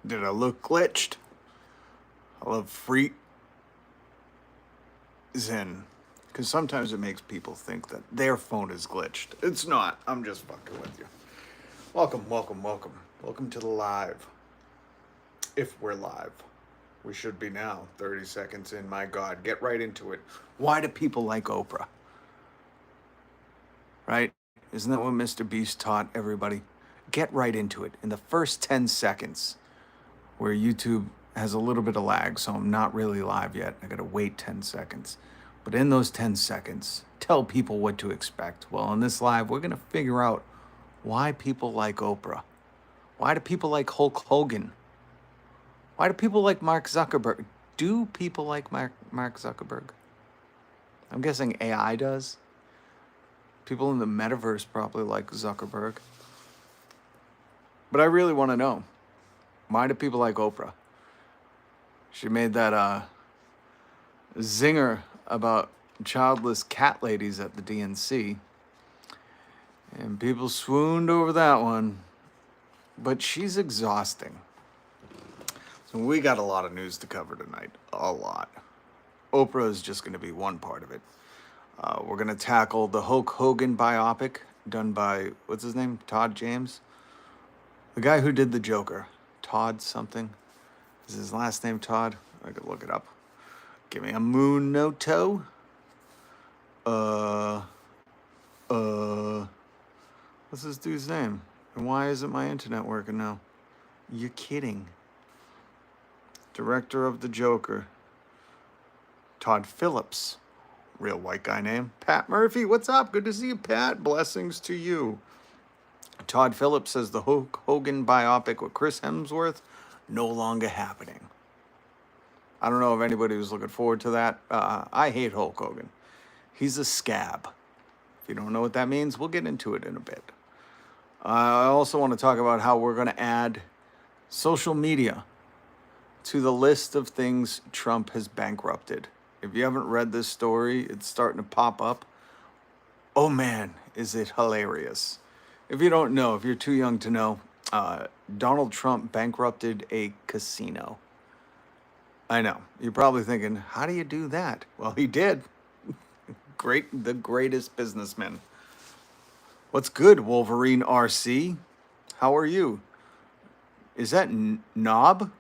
Did I look glitched? I love free Zen. Because sometimes it makes people think that their phone is glitched. It's not. I'm just fucking with you. Welcome, welcome, welcome. Welcome to the live. If we're live. We should be now. 30 seconds in. My God. Get right into it. Why do people like Oprah? Right? Isn't that what Mr. Beast taught everybody? Get right into it. In the first 10 seconds, where YouTube has a little bit of lag, so I'm not really live yet. I gotta wait 10 seconds. But in those 10 seconds, tell people what to expect. Well, in this live, we're gonna figure out why people like Oprah. Why do people like Hulk Hogan? Why do people like Mark Zuckerberg? Do people like Mark Zuckerberg? I'm guessing AI does. People in the metaverse probably like Zuckerberg. But I really want to know, why do people like Oprah? She made that zinger about childless cat ladies at the DNC. And people swooned over that one. But she's exhausting. So we got a lot of news to cover tonight. A lot. Oprah is just going to be one part of it. We're going to tackle the Hulk Hogan biopic done by, what's his name? Todd James? The guy who did the Joker. Todd something. Is his last name Todd? I could look it up. Give me a Moonoto. What's this dude's name? And why isn't my internet working now? You're kidding. Director of the Joker. Todd Phillips. Real white guy name. Pat Murphy, what's up? Good to see you, Pat. Blessings to you. Todd Phillips says the Hulk Hogan biopic with Chris Hemsworth no longer happening. I don't know if anybody was looking forward to that. I hate Hulk Hogan. He's a scab. If you don't know what that means, we'll get into it in a bit. I also want to talk about how we're going to add social media to the list of things Trump has bankrupted. If you haven't read this story, it's starting to pop up. Oh man, is it hilarious. If you don't know, if you're too young to know, Donald Trump bankrupted a casino. I know. You're probably thinking, how do you do that? Well, he did. The greatest businessman. What's good, Wolverine RC? How are you? Is that Knob?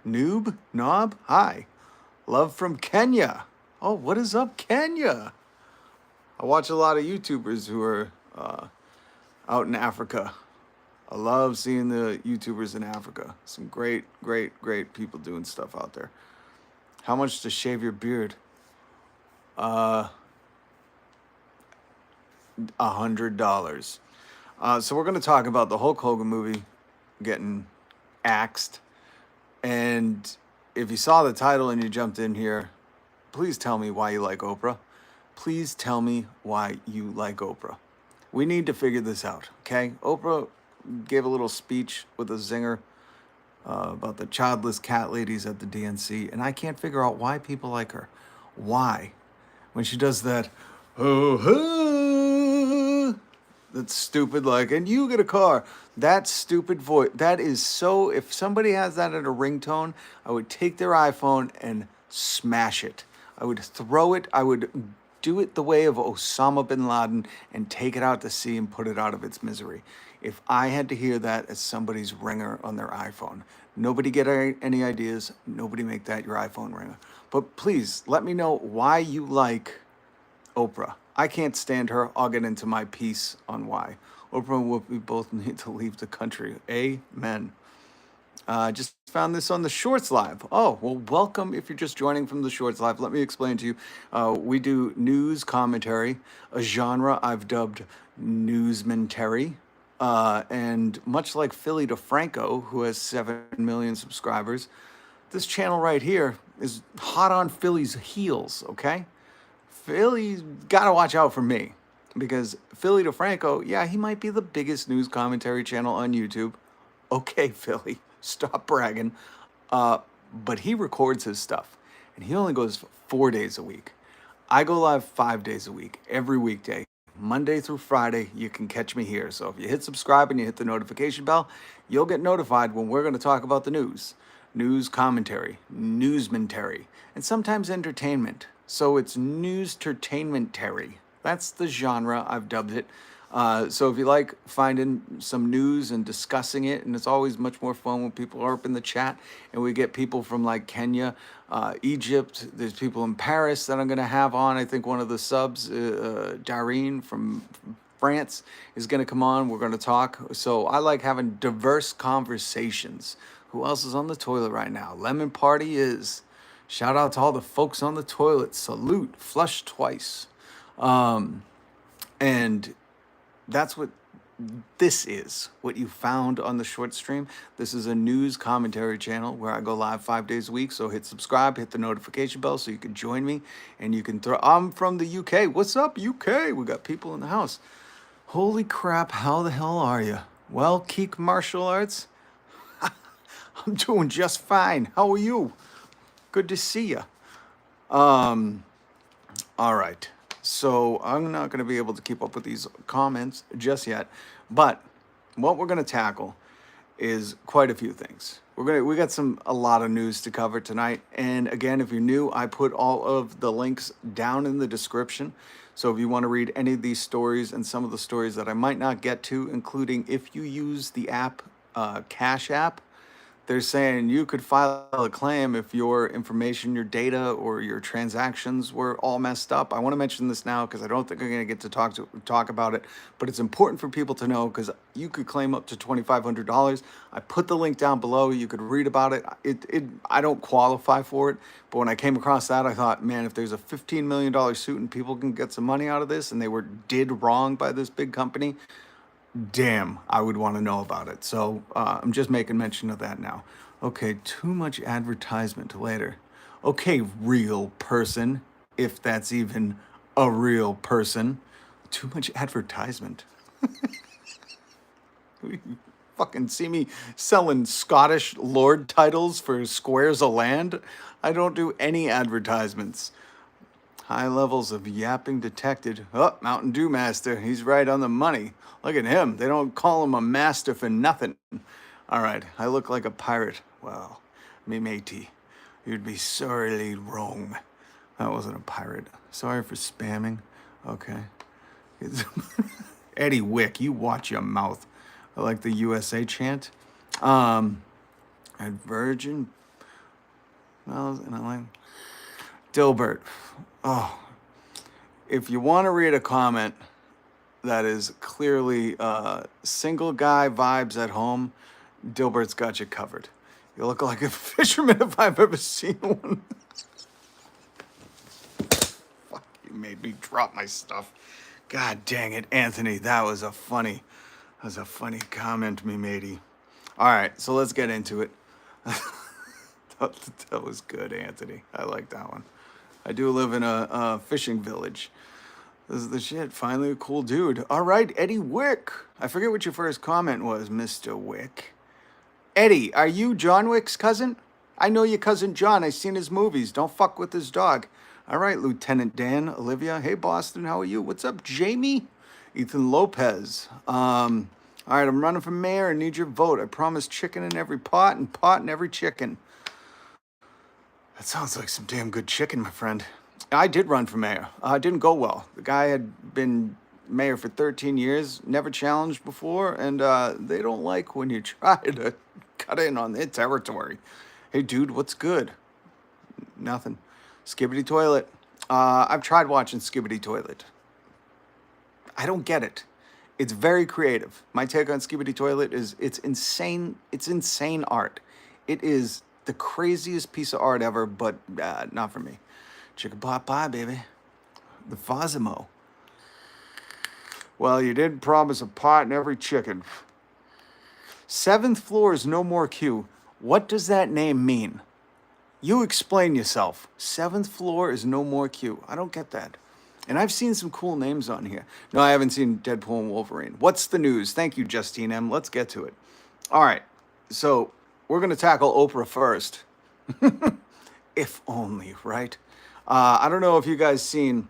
Noob? Knob? Hi. Love from Kenya. Oh, what is up, Kenya? I watch a lot of YouTubers who are out in Africa. I love seeing the YouTubers in Africa. Some great, great, great people doing stuff out there. How much to shave your beard? $100. So we're going to talk about the Hulk Hogan movie getting axed. And if you saw the title and you jumped in here, please tell me why you like Oprah. Please tell me why you like Oprah. We need to figure this out, okay? Oprah gave a little speech with a zinger about the childless cat ladies at the DNC, and I can't figure out why people like her. Why? When she does that, that's stupid, like, and you get a car. That stupid voice. That is so, if somebody has that at a ringtone, I would take their iPhone and smash it. I would throw it. I would do it the way of Osama bin Laden and take it out to sea and put it out of its misery. If I had to hear that as somebody's ringer on their iPhone, nobody get any ideas. Nobody make that your iPhone ringer. But please let me know why you like Oprah. I can't stand her. I'll get into my piece on why. Oprah and Whoopi both need to leave the country. Amen. Just found this on the Shorts Live. Oh, well, welcome if you're just joining from the Shorts Live. Let me explain to you. We do news commentary, a genre I've dubbed newsmentary. And much like Philly DeFranco, who has 7 million subscribers, this channel right here is hot on Philly's heels, okay? Philly's got to watch out for me. Because Philly DeFranco, yeah, he might be the biggest news commentary channel on YouTube. Okay, Philly, stop bragging. But he records his stuff. And he only goes 4 days a week. I go live 5 days a week, every weekday. Monday through Friday, you can catch me here. So if you hit subscribe and you hit the notification bell, you'll get notified when we're going to talk about the news commentary, newsmentary, and sometimes entertainment. So it's news-tertainmentary. That's the genre I've dubbed it. So if you like finding some news and discussing it, and it's always much more fun when people are up in the chat, and we get people from like Kenya, Egypt. There's people in Paris that I'm going to have on. I think one of the subs, Darine from France, is going to come on. We're going to talk. So I like having diverse conversations. Who else is on the toilet right now? Lemon Party is. Shout out to all the folks on the toilet. Salute. Flush twice. And that's what this is, what you found on the short stream. This is a news commentary channel where I go live 5 days a week. So hit subscribe, hit the notification bell so you can join me, and you can throw. I'm from the UK. What's up, UK? We got people in the house. Holy crap, how the hell are you? Well, Keek Martial Arts, I'm doing just fine. How are you? Good to see you. All right. So I'm not going to be able to keep up with these comments just yet, but what we're going to tackle is quite a few things. We got a lot of news to cover tonight. And again, if you're new, I put all of the links down in the description. So if you want to read any of these stories and some of the stories that I might not get to, including if you use the app, Cash App, they're saying you could file a claim if your information, your data, or your transactions were all messed up. I want to mention this now because I don't think I'm going to get to talk about it, but it's important for people to know because you could claim up to $2,500. I put the link down below. You could read about it. I don't qualify for it, but when I came across that, I thought, man, if there's a $15 million suit and people can get some money out of this, and they did wrong by this big company, damn, I would want to know about it. So I'm just making mention of that now. Okay, too much advertisement later. Okay, real person, if that's even a real person. Too much advertisement. You fucking see me selling Scottish lord titles for squares of land? I don't do any advertisements. High levels of yapping detected. Oh, Mountain Dew Master. He's right on the money. Look at him. They don't call him a master for nothing. All right. I look like a pirate. Well, me matey. You'd be sorely wrong. That wasn't a pirate. Sorry for spamming. Okay. Eddie Wick, you watch your mouth. I like the USA chant. At Virgin. Well, and I like Dilbert. Oh, if you want to read a comment that is clearly single guy vibes at home, Dilbert's got you covered. You look like a fisherman if I've ever seen one. Fuck, you made me drop my stuff. God dang it, Anthony, that was a funny comment, me matey. All right, so let's get into it. That was good, Anthony. I like that one. I do live in a fishing village. This is the shit. Finally a cool dude. All right, Eddie Wick. I forget what your first comment was, Mr. Wick. Eddie, are you John Wick's cousin? I know your cousin John. I've seen his movies. Don't fuck with his dog. All right, Lieutenant Dan, Olivia. Hey, Boston, how are you? What's up, Jamie? Ethan Lopez. All right, I'm running for mayor and need your vote. I promise chicken in every pot and pot in every chicken. That sounds like some damn good chicken, my friend. I did run for mayor. It didn't go well. The guy had been mayor for 13 years, never challenged before, and they don't like when you try to cut in on their territory. Hey, dude, what's good? Nothing. Skibbity Toilet. I've tried watching Skibbity Toilet. I don't get it. It's very creative. My take on Skibbity Toilet is it's insane. It's insane art. It is the craziest piece of art ever, but not for me. Chicken pot pie, baby. The Fosimo. Well, you did promise a pot in every chicken. 7th floor is no more queue. What does that name mean? You explain yourself. 7th floor is no more queue. I don't get that. And I've seen some cool names on here. No, I haven't seen Deadpool and Wolverine. What's the news? Thank you, Justine M. Let's get to it. All right. So we're going to tackle Oprah first. If only, right? I don't know if you guys seen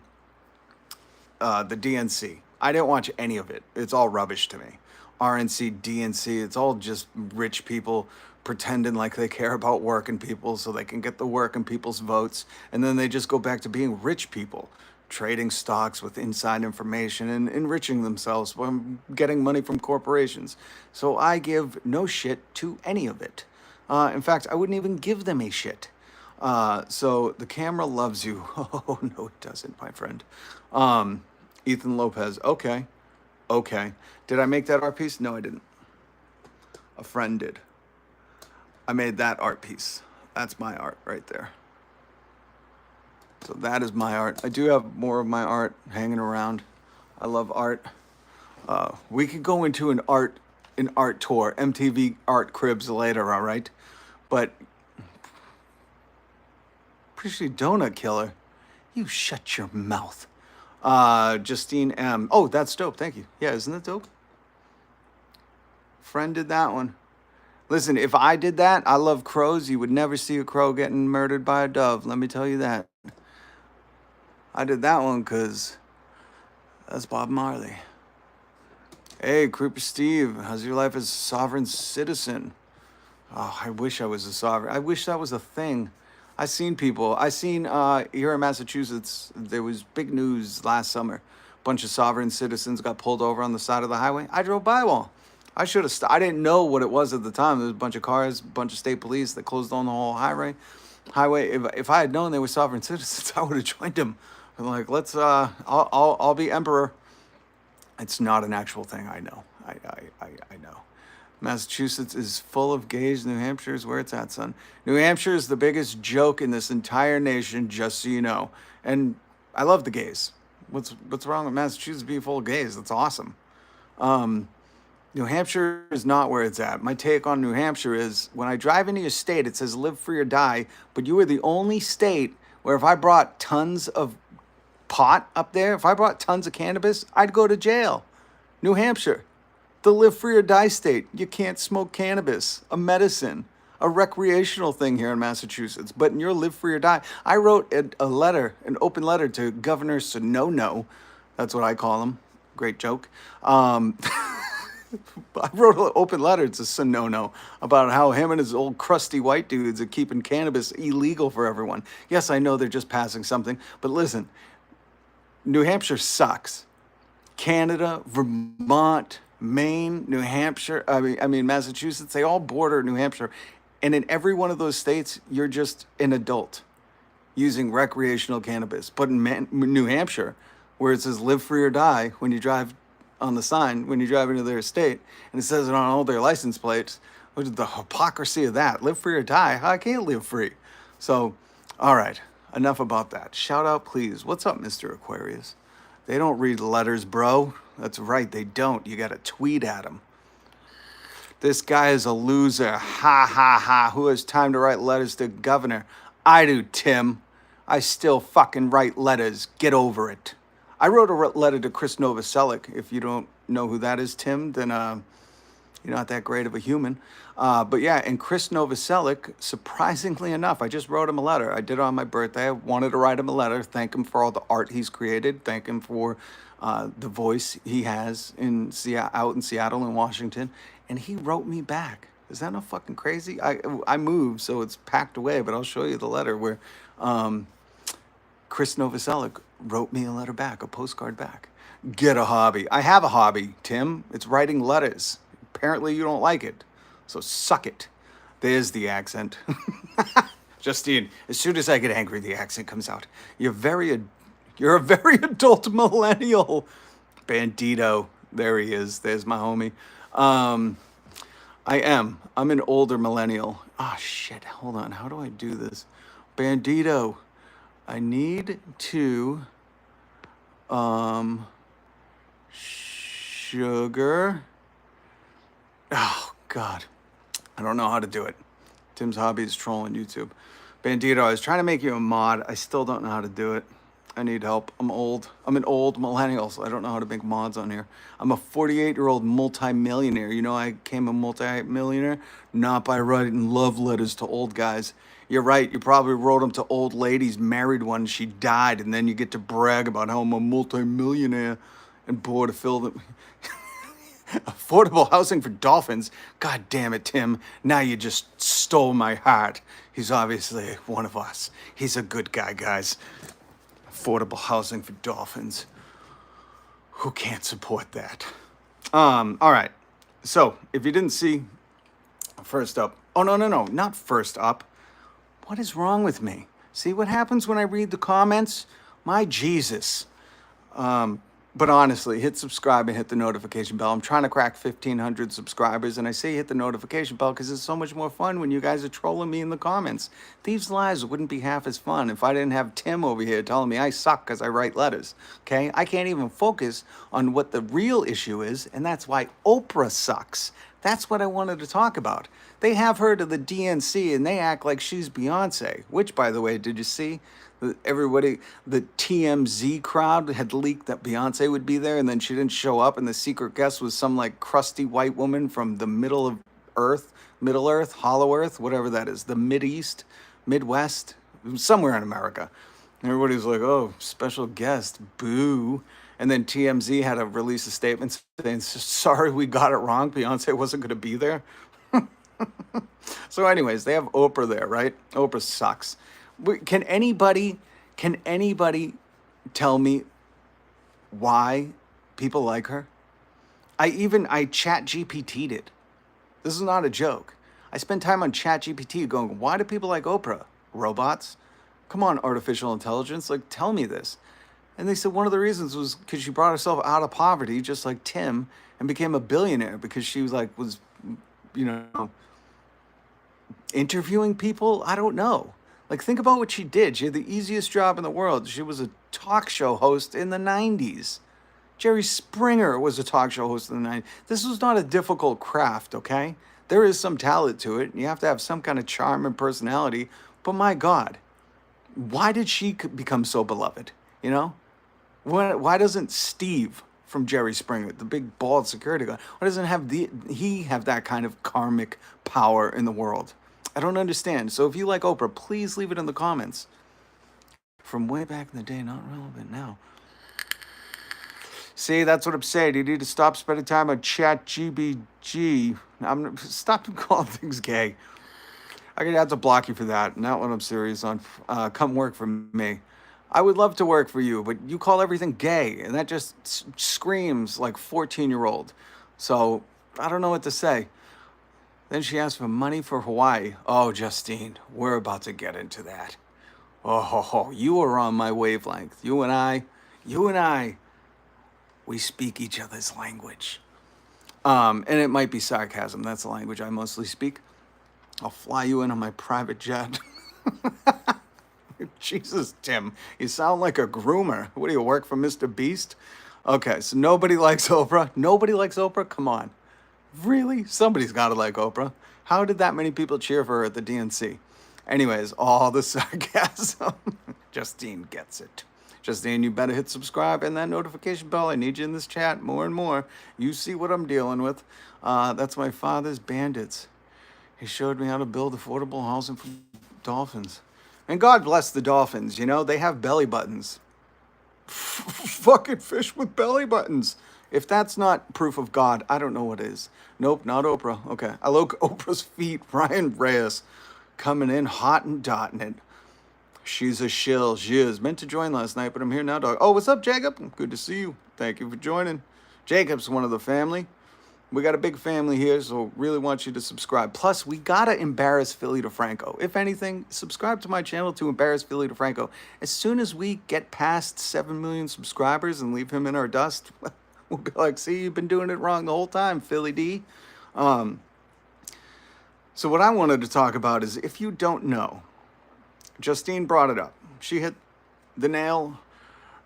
the DNC. I didn't watch any of it. It's all rubbish to me. RNC, DNC, it's all just rich people pretending like they care about working people so they can get the working people's votes. And then they just go back to being rich people, trading stocks with inside information and enriching themselves from getting money from corporations. So I give no shit to any of it. In fact, I wouldn't even give them a shit. So the camera loves you. Oh, no, it doesn't, my friend. Ethan Lopez. Okay. Okay. Did I make that art piece? No, I didn't. A friend did. I made that art piece. That's my art right there. So that is my art. I do have more of my art hanging around. I love art. We could go into an art tour, MTV Art Cribs later, all right? But appreciate Donut Killer. You shut your mouth. Justine M. Oh, that's dope. Thank you. Yeah, isn't that dope? Friend did that one. Listen, if I did that, I love crows. You would never see a crow getting murdered by a dove. Let me tell you that. I did that one because that's Bob Marley. Hey, Creeper Steve, how's your life as a sovereign citizen? Oh, I wish I was a sovereign. I wish that was a thing. I seen here in Massachusetts, there was big news last summer. A bunch of sovereign citizens got pulled over on the side of the highway. I drove by one. I should have I didn't know what it was at the time. There was a bunch of cars, a bunch of state police that closed on the whole highway. If I had known they were sovereign citizens, I would have joined them. I'm like, I'll be emperor. It's not an actual thing. I know. I know. Massachusetts is full of gays. New Hampshire is where it's at, son. New Hampshire is the biggest joke in this entire nation, just so you know. And I love the gays. What's wrong with Massachusetts being full of gays? That's awesome. New Hampshire is not where it's at. My take on New Hampshire is when I drive into your state, it says live free or die, but you are the only state where if I brought tons of pot up there, if I brought tons of cannabis, I'd go to jail. New Hampshire, the live free or die state. You can't smoke cannabis, a medicine, a recreational thing here in Massachusetts, but in your live free or die. I wrote a letter, an open letter to Governor Sonono. That's what I call him. Great joke. I wrote an open letter to Sonono about how him and his old crusty white dudes are keeping cannabis illegal for everyone. Yes, I know they're just passing something, but listen, New Hampshire sucks. Canada, Vermont, Maine, New Hampshire, I mean Massachusetts, they all border New Hampshire. And in every one of those states, you're just an adult using recreational cannabis. But in New Hampshire, where it says live free or die when you drive on the sign, when you drive into their state, and it says it on all their license plates, what is the hypocrisy of that? Live free or die? I can't live free. So, all right, enough about that. Shout out, please. What's up, Mr. Aquarius? They don't read letters, bro. That's right, they don't. You got to tweet at them. This guy is a loser. Ha, ha, ha. Who has time to write letters to governor? I do, Tim. I still fucking write letters. Get over it. I wrote a letter to Chris Novoselic. If you don't know who that is, Tim, then you're not that great of a human. But yeah, and Chris Novoselic, surprisingly enough, I just wrote him a letter. I did it on my birthday. I wanted to write him a letter, thank him for all the art he's created, thank him for the voice he has out in Seattle and Washington. And he wrote me back. Is that not fucking crazy? I moved, so it's packed away, but I'll show you the letter where Chris Novoselic wrote me a letter back, a postcard back. Get a hobby. I have a hobby, Tim. It's writing letters. Apparently you don't like it, so suck it. There's the accent. Justine, as soon as I get angry, the accent comes out. You're a very adult millennial. Bandito. There he is. There's my homie. I'm an older millennial. Ah, shit. Hold on. How do I do this? Bandito. I need to, sugar. Oh, God. I don't know how to do it. Tim's hobby is trolling YouTube. Bandito, I was trying to make you a mod. I still don't know how to do it. I need help. I'm old. I'm an old millennial, so I don't know how to make mods on here. I'm a 48-year-old multi-millionaire. You know I became a multi-millionaire? Not by writing love letters to old guys. You're right. You probably wrote them to old ladies, married one, she died, and then you get to brag about how I'm a multi-millionaire. and board to fill the affordable housing for dolphins. God damn it, Tim. Now you just stole my heart. He's obviously one of us. He's a good guy, guys. Affordable housing for dolphins. Who can't support that? All right. So, if you didn't see, first up. Oh, no, not first up. What is wrong with me? See what happens when I read the comments? My Jesus. But honestly, hit subscribe and hit the notification bell. I'm trying to crack 1,500 subscribers, and I say hit the notification bell because it's so much more fun when you guys are trolling me in the comments. These lives wouldn't be half as fun if I didn't have Tim over here telling me I suck because I write letters, okay? I can't even focus on what the real issue is, and that's why Oprah sucks. That's what I wanted to talk about. They have her to the DNC, and they act like she's Beyonce, which, by the way, did you see? Everybody, the TMZ crowd had leaked that Beyonce would be there, and then she didn't show up, and the secret guest was some like crusty white woman from the Middle Earth, Hollow Earth, whatever that is, the Mideast, Midwest, somewhere in America. And everybody's like, oh, special guest, boo. And then TMZ had to release a statement saying, sorry, we got it wrong. Beyonce wasn't going to be there. So anyways, they have Oprah there, right? Oprah sucks. Can anybody tell me why people like her? I chat GPT'd it. This is not a joke. I spend time on chat GPT going, why do people like Oprah? Robots? Come on, artificial intelligence, like tell me this. And they said one of the reasons was because she brought herself out of poverty, just like Tim, and became a billionaire because she was interviewing people. I don't know. Like, think about what she did. She had the easiest job in the world. She was a talk show host in the 90s. Jerry Springer was a talk show host in the 90s. This was not a difficult craft, okay? There is some talent to it. You have to have some kind of charm and personality. But my God, why did she become so beloved? You know? Why doesn't Steve from Jerry Springer, the big bald security guard, why doesn't he have that kind of karmic power in the world? I don't understand. So if you like Oprah, please leave it in the comments. From way back in the day, not relevant now. See, that's what I'm saying. You need to stop spending time on chat GBG. Stop calling things gay. I'm going to have to block you for that. Not what I'm serious on. Come work for me. I would love to work for you, but you call everything gay, and that just screams like 14-year-old. So I don't know what to say. Then she asked for money for Hawaii. Oh, Justine, we're about to get into that. Oh, you are on my wavelength. You and I, we speak each other's language. And it might be sarcasm. That's the language I mostly speak. I'll fly you in on my private jet. Jesus, Tim, you sound like a groomer. What do you work for, Mr. Beast? Okay, so nobody likes Oprah. Nobody likes Oprah? Come on. Really? Somebody's got to like Oprah. How did that many people cheer for her at the DNC? Anyways, all the sarcasm. Justine gets it. Justine, you better hit subscribe and that notification bell. I need you in this chat more and more. You see what I'm dealing with. That's my father's bandits. He showed me how to build affordable housing for dolphins. And God bless the dolphins, you know, they have belly buttons. Fucking fish with belly buttons. If that's not proof of God, I don't know what is. Nope, not Oprah. Okay, I like Oprah's feet. Ryan Reyes coming in hot and dotting it. She's a shill. She is meant to join last night, but I'm here now, dog. Oh, what's up, Jacob? Good to see you. Thank you for joining. Jacob's one of the family. We got a big family here, so really want you to subscribe. Plus, we gotta embarrass Philly DeFranco. If anything, subscribe to my channel to embarrass Philly DeFranco. As soon as we get past 7 million subscribers and leave him in our dust, we'll be like, see, you've been doing it wrong the whole time, Philly D. So what I wanted to talk about is, if you don't know, Justine brought it up. She hit the nail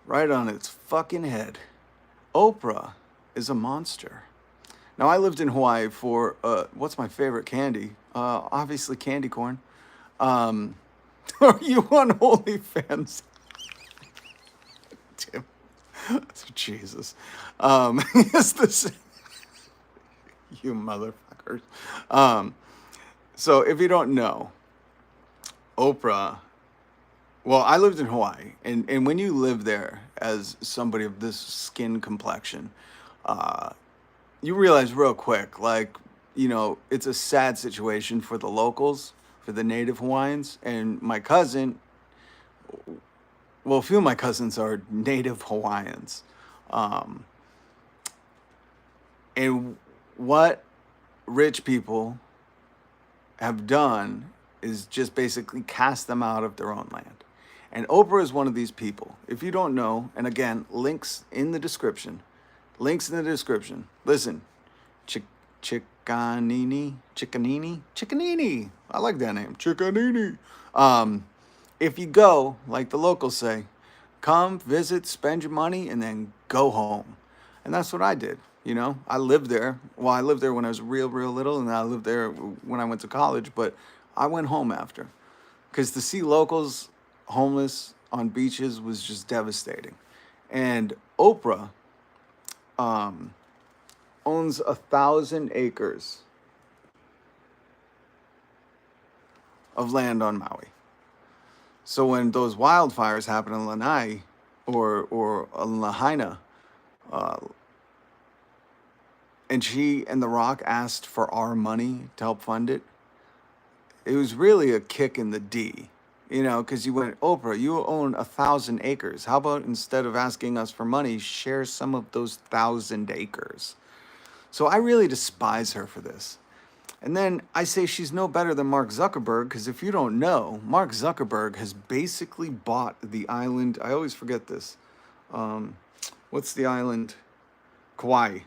right on its fucking head. Oprah is a monster. Now, I lived in Hawaii for, what's my favorite candy? Obviously, candy corn. Are you on OnlyFans? Tim. Jesus. Is this... you motherfuckers. So, if you don't know, Oprah Well, I lived in Hawaii, and when you live there as somebody of this skin complexion, uh, you realize real quick, like, it's a sad situation for the locals, for the native Hawaiians. And my cousin, well, a few of my cousins are native Hawaiians. Um, and what rich people have done is just basically cast them out of their own land. And Oprah is one of these people. If you don't know, and again, links in the description. Links in the description. Listen, Chickanini. I like that name, Chickanini. If you go, like the locals say, come, visit, spend your money, and then go home. And that's what I did. I lived there. Well, I lived there when I was real, real little, and I lived there when I went to college. But I went home after, because to see locals homeless on beaches was just devastating. And Oprah owns 1,000 acres of land on Maui. So when those wildfires happened in Lanai or Lahaina, uh, and she and The Rock asked for our money to help fund it, it was really a kick in the D, because you went, Oprah, you own 1,000 acres. How about instead of asking us for money, share some of those 1,000 acres? So I really despise her for this. And then I say she's no better than Mark Zuckerberg, because if you don't know, Mark Zuckerberg has basically bought the island. I always forget this. What's the island? Kauai.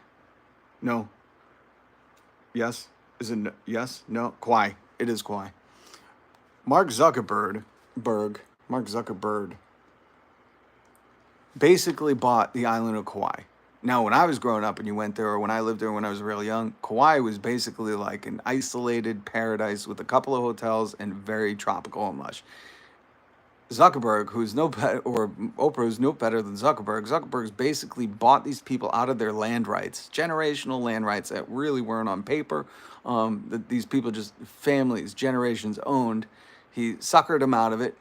No. Yes? Is it yes? No? Kauai. It is Kauai. Mark Zuckerberg basically bought the island of Kauai. Now, when I was growing up and you went there, or when I lived there when I was real young, Kauai was basically like an isolated paradise with a couple of hotels and very tropical and lush. Zuckerberg, who's no better, or Oprah, who's no better than Zuckerberg. Zuckerberg's basically bought these people out of their land rights, generational land rights that really weren't on paper. That these people just families, generations owned. He suckered them out of it.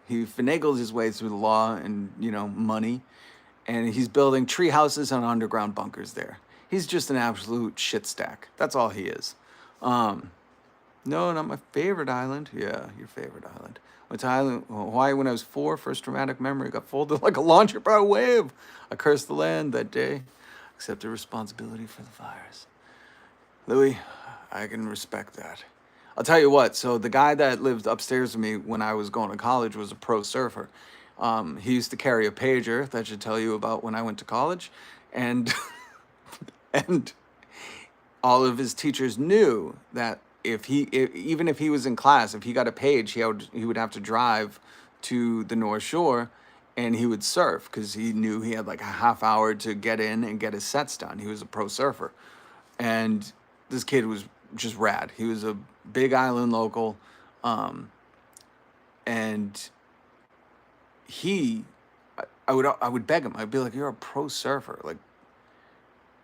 He finagled his way through the law and money, and he's building tree houses and underground bunkers there. He's just an absolute shit stack. That's all he is. No, not my favorite island. Yeah, your favorite island. Went to Hawaii when I was 4. First traumatic memory. Got folded like a launcher by a wave. I cursed the land that day. Accepted responsibility for the fires. Louis, I can respect that. I'll tell you what. So the guy that lived upstairs with me when I was going to college was a pro surfer. He used to carry a pager. That should tell you about when I went to college. And and all of his teachers knew that even if he was in class, if he got a page, he would have to drive to the North Shore, and he would surf, because he knew he had like a half hour to get in and get his sets done. He was a pro surfer, and this kid was just rad. He was a big island local, and I would beg him. I'd be like, "You're a pro surfer. Like,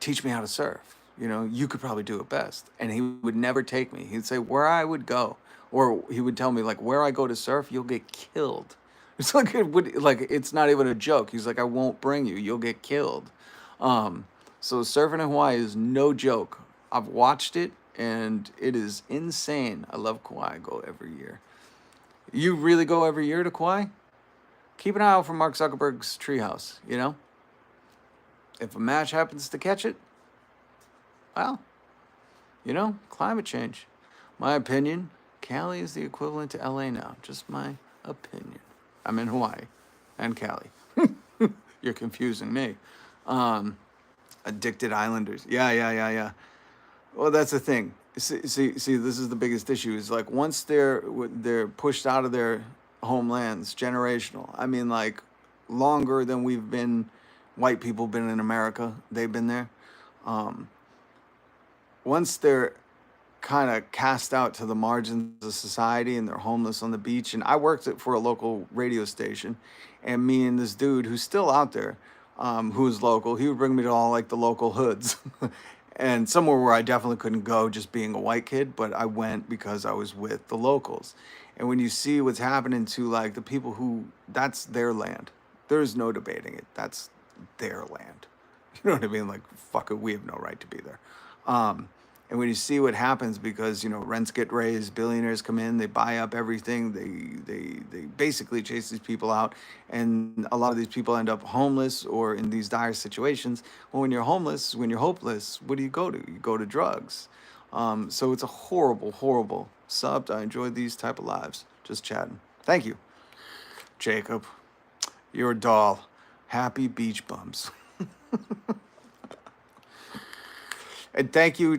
teach me how to surf. You could probably do it best." And he would never take me. He'd say where I would go, or he would tell me like, where I go to surf, you'll get killed. It's like it's not even a joke. He's like, I won't bring you. You'll get killed. So surfing in Hawaii is no joke. I've watched it, and it is insane. I love Kauai. I go every year. You really go every year to Kauai? Keep an eye out for Mark Zuckerberg's treehouse. If a match happens to catch it, well, climate change. My opinion, Cali is the equivalent to LA now. Just my opinion. I'm in Hawaii and Cali. You're confusing me. Addicted islanders. Yeah. Well, that's the thing. See, this is the biggest issue. Is like once they're pushed out of their homelands, generational. I mean, like longer than white people been in America. They've been there. Once they're kind of cast out to the margins of society and they're homeless on the beach. And I worked for a local radio station, and me and this dude who's still out there, who was local, he would bring me to all like the local hoods. and somewhere where I definitely couldn't go just being a white kid, but I went because I was with the locals. And when you see what's happening to like the people who, that's their land. There's no debating it. That's their land. You know what I mean? Like, fuck it, we have no right to be there. Um, and when you see what happens, because rents get raised, billionaires come in, they buy up everything, they basically chase these people out, and a lot of these people end up homeless or in these dire situations. Well, when you're homeless, when you're hopeless, what do? You go to drugs. So it's a horrible, horrible sub. I enjoy these type of lives. Just chatting. Thank you, Jacob. You're a doll. Happy beach bums. And thank you,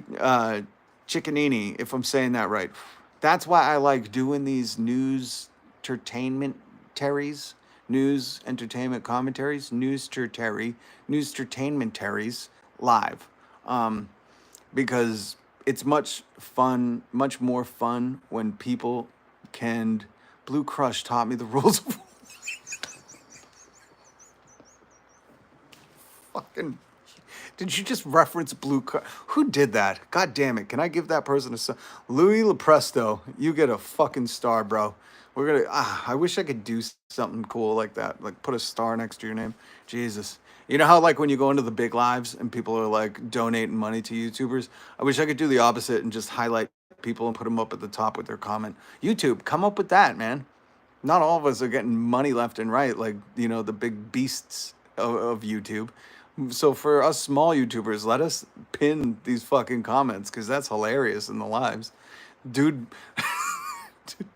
Chickanini, if I'm saying that right. That's why I like doing these news entertainmentaries, news entertainment commentaries, news entertainmentaries live. Because it's much more fun when people can. Blue Crush taught me the rules of fucking. Did you just reference Blue Crush? Who did that? God damn it. Can I give that person a star? Louis Lepresto, you get a fucking star, bro. We're gonna. I wish I could do something cool like that. Like put a star next to your name. Jesus. You know how like when you go into the big lives and people are like donating money to YouTubers? I wish I could do the opposite and just highlight people and put them up at the top with their comment. YouTube, come up with that, man. Not all of us are getting money left and right, like, the big beasts of YouTube. So for us small YouTubers, let us pin these fucking comments because that's hilarious in the lives. Dude,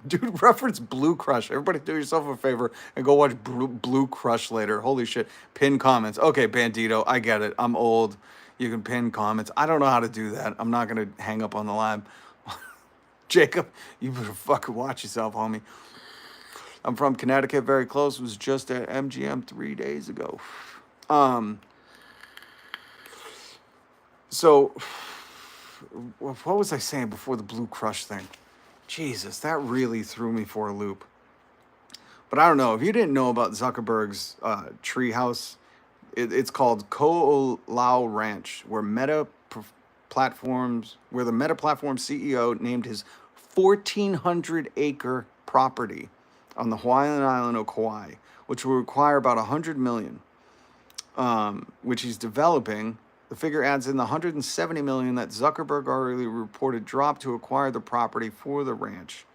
dude, reference Blue Crush. Everybody do yourself a favor and go watch Blue Crush later. Holy shit. Pin comments. Okay, Bandito, I get it. I'm old. You can pin comments. I don't know how to do that. I'm not going to hang up on the live. Jacob, you better fucking watch yourself, homie. I'm from Connecticut, very close. Was just at MGM 3 days ago. So, what was I saying before the Blue Crush thing? Jesus, that really threw me for a loop. But I don't know. If you didn't know about Zuckerberg's treehouse, it's called Ko-Lao Ranch, where the Meta Platform CEO named his 1,400-acre property on the Hawaiian island of Kauai, which will require about $100 million, which he's developing. The figure adds in the $170 million that Zuckerberg already reported dropped to acquire the property for the ranch.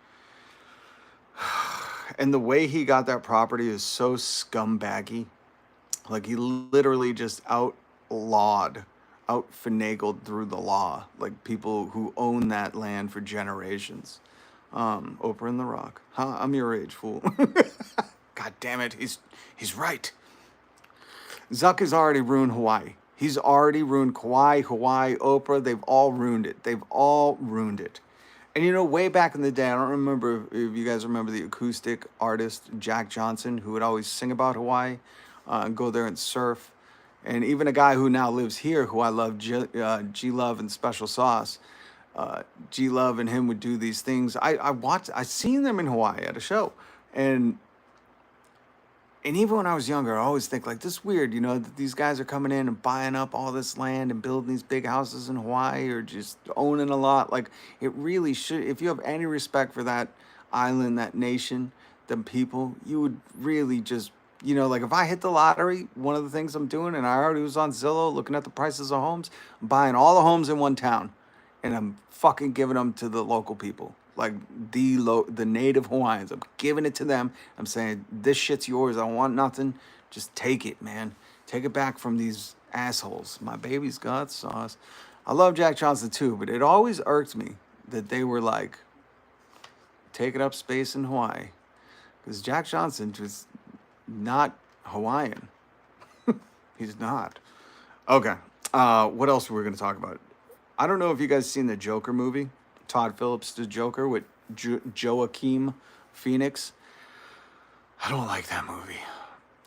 And the way he got that property is so scumbaggy. Like he literally just finagled through the law, like people who own that land for generations. Oprah and The Rock. Huh? I'm your age, fool. God damn it. He's right. Zuck has already ruined Hawaii. He's already ruined Kauai, Hawaii, Oprah. They've all ruined it. And way back in the day, I don't remember if you guys remember the acoustic artist Jack Johnson, who would always sing about Hawaii, and go there and surf. And even a guy who now lives here, who I love, G-Love and Special Sauce. G-Love and him would do these things. I seen them in Hawaii at a show. And even when I was younger, I always think like, this is weird, that these guys are coming in and buying up all this land and building these big houses in Hawaii or just owning a lot. Like, it really should, if you have any respect for that island, that nation, them people, you would really just, like if I hit the lottery, one of the things I'm doing, and I already was on Zillow looking at the prices of homes, I'm buying all the homes in one town and I'm fucking giving them to the local people. Like the native Hawaiians. I'm giving it to them. I'm saying, this shit's yours. I don't want nothing. Just take it, man. Take it back from these assholes. My baby's got sauce. I love Jack Johnson too, but it always irked me that they were like taking up space in Hawaii. Because Jack Johnson was not Hawaiian. He's not. Okay. What else were we going to talk about? I don't know if you guys seen the Joker movie. Todd Phillips, the Joker, with Joaquin Phoenix. I don't like that movie.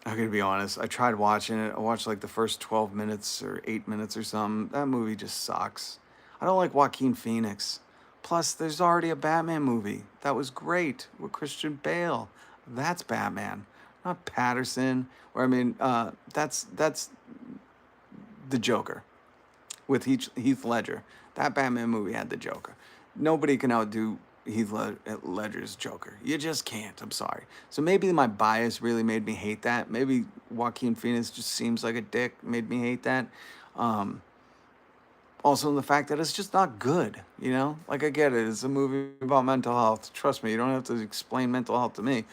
I'm going to be honest. I tried watching it. I watched like the first 12 minutes or 8 minutes or something. That movie just sucks. I don't like Joaquin Phoenix. Plus, there's already a Batman movie. That was great with Christian Bale. That's Batman, not Patterson. That's the Joker. with Heath Ledger. That Batman movie had the Joker. Nobody can outdo Ledger's Joker. You just can't. I'm sorry. So maybe my bias really made me hate that. Maybe Joaquin Phoenix just seems like a dick, made me hate that. Also, in the fact that it's just not good, you know? Like, I get it. It's a movie about mental health. Trust me, you don't have to explain mental health to me.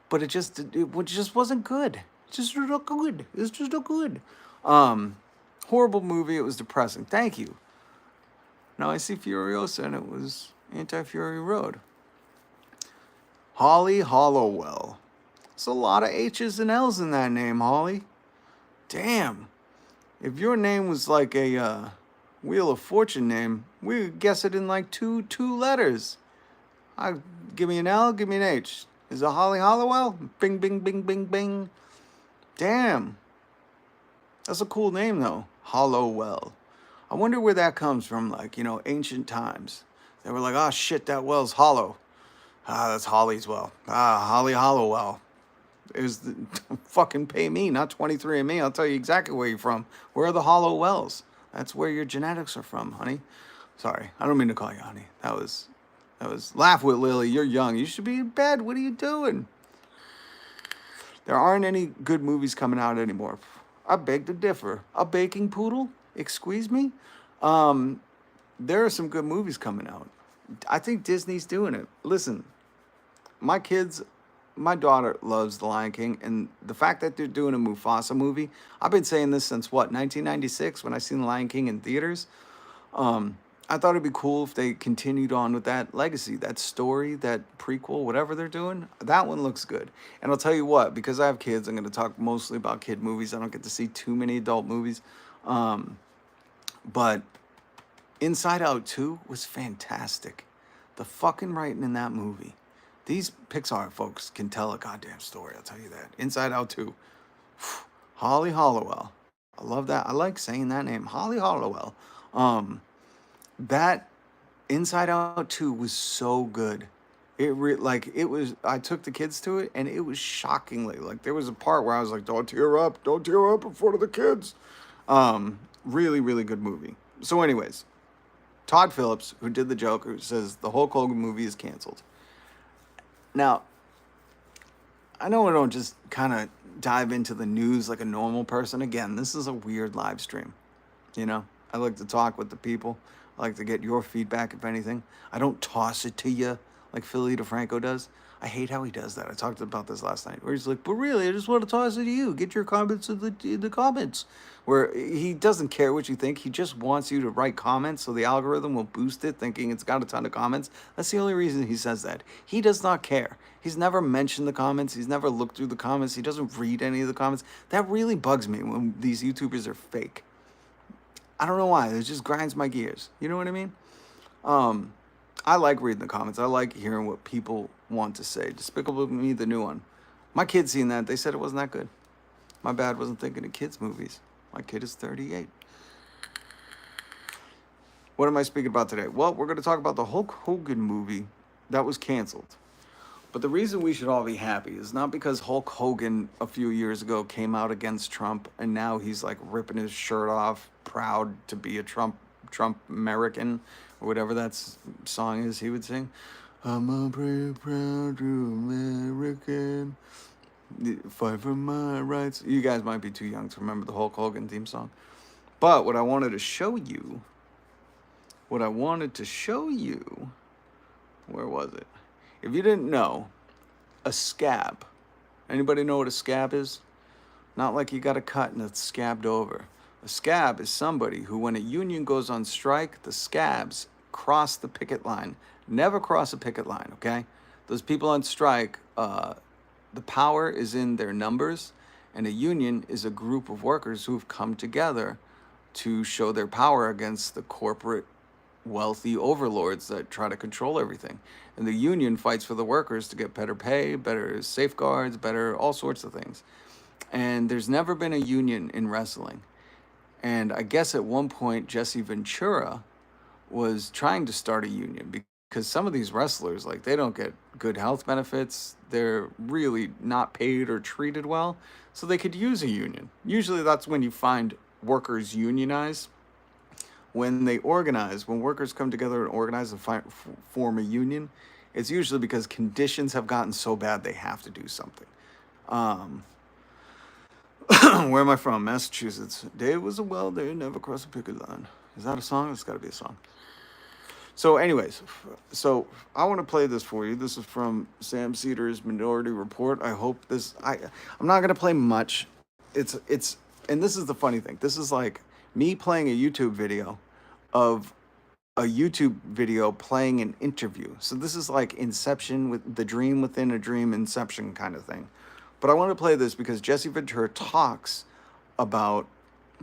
But it just wasn't good. It's just not good. It's just not good. Horrible movie. It was depressing. Thank you. Now I see Furiosa, and it was Anti-Fury Road. Holly Hollowell. There's a lot of H's and L's in that name, Holly. Damn. If your name was like a Wheel of Fortune name, we would guess it in like two letters. Give me an L, give me an H. Is it Holly Hollowell? Bing, bing, bing, bing, bing. Damn. That's a cool name, though. Hollowell. I wonder where that comes from, like, you know, ancient times. They were like, oh, shit, that well's hollow. That's Holly's well. Holly Hollowell. It was fucking pay me, not 23andMe. I'll tell you exactly where you're from. Where are the hollow wells? That's where your genetics are from, honey. Sorry, I don't mean to call you honey. That was laugh with Lily. You're young. You should be in bed. What are you doing? There aren't any good movies coming out anymore. I beg to differ. A baking poodle? Excuse me? There are some good movies coming out. I think Disney's doing it. Listen, my daughter loves The Lion King, and the fact that they're doing a Mufasa movie, I've been saying this since, 1996, when I seen The Lion King in theaters. I thought it'd be cool if they continued on with that legacy, that story, that prequel, whatever they're doing. That one looks good. And I'll tell you what, because I have kids, I'm going to talk mostly about kid movies. I don't get to see too many adult movies. But Inside Out 2 was fantastic. The fucking writing in that movie. These Pixar folks can tell a goddamn story, I'll tell you that. Inside Out 2. Holly Hollowell. I love that. I like saying that name. Holly Hollowell. That Inside Out 2 was so good. It was, I took the kids to it, and it was shockingly, like, there was a part where I was like, don't tear up in front of the kids. Really, really good movie. So anyways, Todd Phillips, who did the Joker, says the Hulk Hogan movie is canceled. Now, I know I don't just kind of dive into the news like a normal person. Again, this is a weird live stream. You know, I like to talk with the people. I like to get your feedback, if anything. I don't toss it to you like Philly DeFranco does. I hate how he does that. I talked about this last night, where he's like, but really, I just want to toss it to you. Get your comments in the comments. Where he doesn't care what you think. He just wants you to write comments so the algorithm will boost it, thinking it's got a ton of comments. That's the only reason he says that. He does not care. He's never mentioned the comments. He's never looked through the comments. He doesn't read any of the comments. That really bugs me when these YouTubers are fake. I don't know why. It just grinds my gears. You know what I mean? I like reading the comments. I like hearing what people want to say. Despicable Me, the new one. My kids seen that. They said it wasn't that good. My bad, wasn't thinking of kids' movies. My kid is 38. What am I speaking about today? Well, we're going to talk about the Hulk Hogan movie that was canceled. But the reason we should all be happy is not because Hulk Hogan a few years ago came out against Trump and now he's like ripping his shirt off, proud to be a Trump American, or whatever that song is he would sing. I'm a pretty proud American, fight for my rights. You guys might be too young to remember the Hulk Hogan theme song. But what I wanted to show you, where was it? If you didn't know, a scab. Anybody know what a scab is? Not like you got a cut and it's scabbed over. A scab is somebody who, when a union goes on strike, the scabs cross the picket line. Never cross a picket line, okay? Those people on strike, the power is in their numbers, and a union is a group of workers who have come together to show their power against the corporate wealthy overlords that try to control everything. And the union fights for the workers to get better pay, better safeguards, better all sorts of things. And there's never been a union in wrestling. And I guess at one point, Jesse Ventura was trying to start a union because some of these wrestlers, like, they don't get good health benefits. They're really not paid or treated well. So they could use a union. Usually that's when you find workers unionize. when workers come together and organize and form a union, it's usually because conditions have gotten so bad they have to do something. Um, where am I from? Massachusetts. Dave was a welder, never crossed a picket line. Is that a song? It's got to be a song. So, anyways, so I want to play this for you. This is from Sam Seder's Minority Report. I hope this. I'm not gonna play much. It's and this is the funny thing. This is like me playing a YouTube video of a YouTube video playing an interview. So this is like Inception, with the dream within a dream, Inception kind of thing. But I want to play this because Jesse Ventura talks about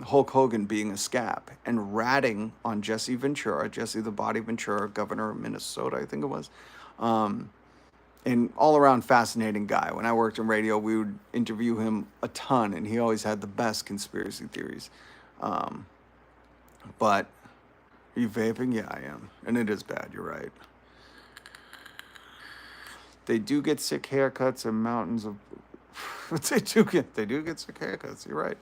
Hulk Hogan being a scab and ratting on Jesse Ventura, Jesse the Body Ventura, governor of Minnesota, I think it was. And all around fascinating guy. When I worked in radio, we would interview him a ton, and he always had the best conspiracy theories. But are you vaping? Yeah, I am. And it is bad, you're right. They do get sick haircuts and mountains of they do get sick haircuts, you're right.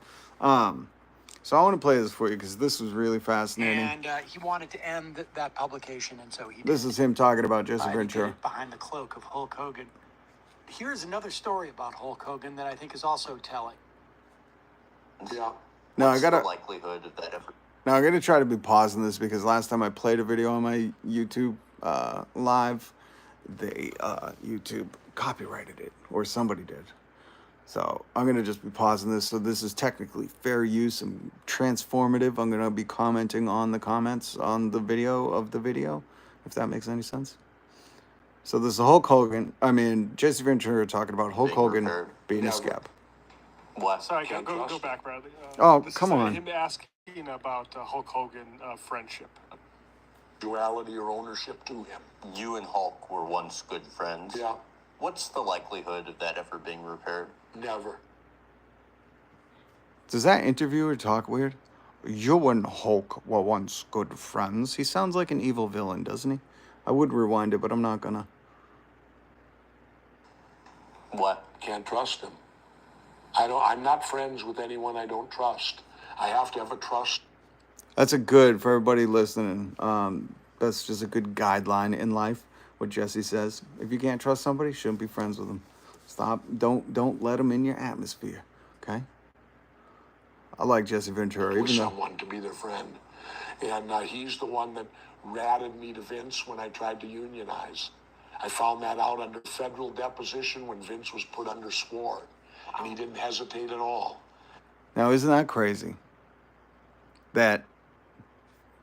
So I want to play this for you because this was really fascinating. And he wanted to end that publication, and so he did. This is him talking about Jesse Ventura. Behind the cloak of Hulk Hogan. Here's another story about Hulk Hogan that I think is also telling. Yeah. Now What's the likelihood of that ever? Now I'm gonna try to be pausing this because last time I played a video on my YouTube live, they YouTube copyrighted it, or somebody did. So I'm going to just be pausing this. So this is technically fair use and transformative. I'm going to be commenting on the comments on the video, if that makes any sense. So this is Hulk Hogan. Jesse Ventura talking about Hulk Hogan being a scab. What? Sorry, go back, Bradley. Come on. Him asking about Hulk Hogan friendship. Duality or ownership to him. You and Hulk were once good friends. Yeah. What's the likelihood of that ever being repaired? Never. Does that interviewer talk weird? You and Hulk were once good friends. He sounds like an evil villain, doesn't he? I would rewind it, but I'm not gonna. What? Can't trust him. I'm not friends with anyone I don't trust. I have to have a trust. That's a good, for everybody listening, that's just a good guideline in life, what Jesse says. If you can't trust somebody, shouldn't be friends with them. Stop. Don't let them in your atmosphere, okay? I like Jesse Ventura. Even someone to be their friend. And he's the one that ratted me to Vince when I tried to unionize. I found that out under federal deposition when Vince was put under SWOR. And he didn't hesitate at all. Now, isn't that crazy? That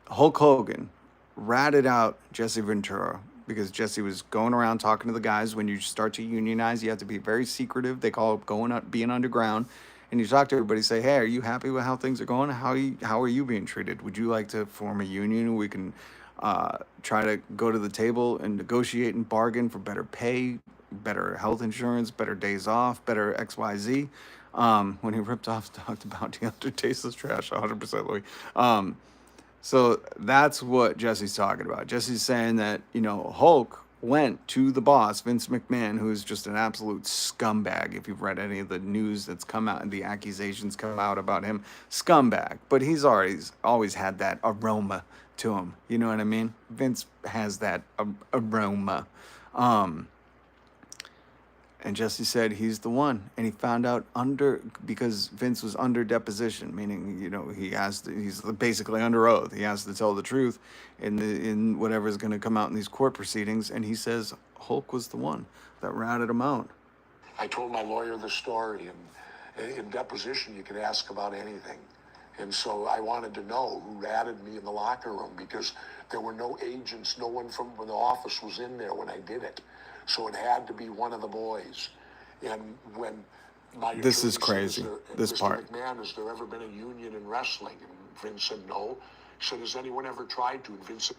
Hulk Hogan ratted out Jesse Ventura because Jesse was going around talking to the guys. When you start to unionize, you have to be very secretive. They call it being underground. And you talk to everybody, say, hey, are you happy with how things are going? How are you being treated? Would you like to form a union? We can try to go to the table and negotiate and bargain for better pay, better health insurance, better days off, better XYZ. When he ripped off talked about Deontay tasteless trash, 100% Louis. So that's what Jesse's talking about. Jesse's saying that, Hulk went to the boss, Vince McMahon, who is just an absolute scumbag. If you've read any of the news that's come out and the accusations come out about him, scumbag. But he's always had that aroma to him. You know what I mean? Vince has that aroma. And Jesse said he's the one, and he found out because Vince was under deposition, meaning he's basically under oath. He has to tell the truth in whatever's going to come out in these court proceedings. And he says Hulk was the one that ratted him out. I told my lawyer the story, and in deposition you could ask about anything. And so I wanted to know who ratted me in the locker room because there were no agents, no one from the office was in there when I did it. So it had to be one of the boys. And when my this is crazy. This Mr. part. McMahon, has there ever been a union in wrestling? And Vince said no. He said, has anyone ever tried to? And Vince said,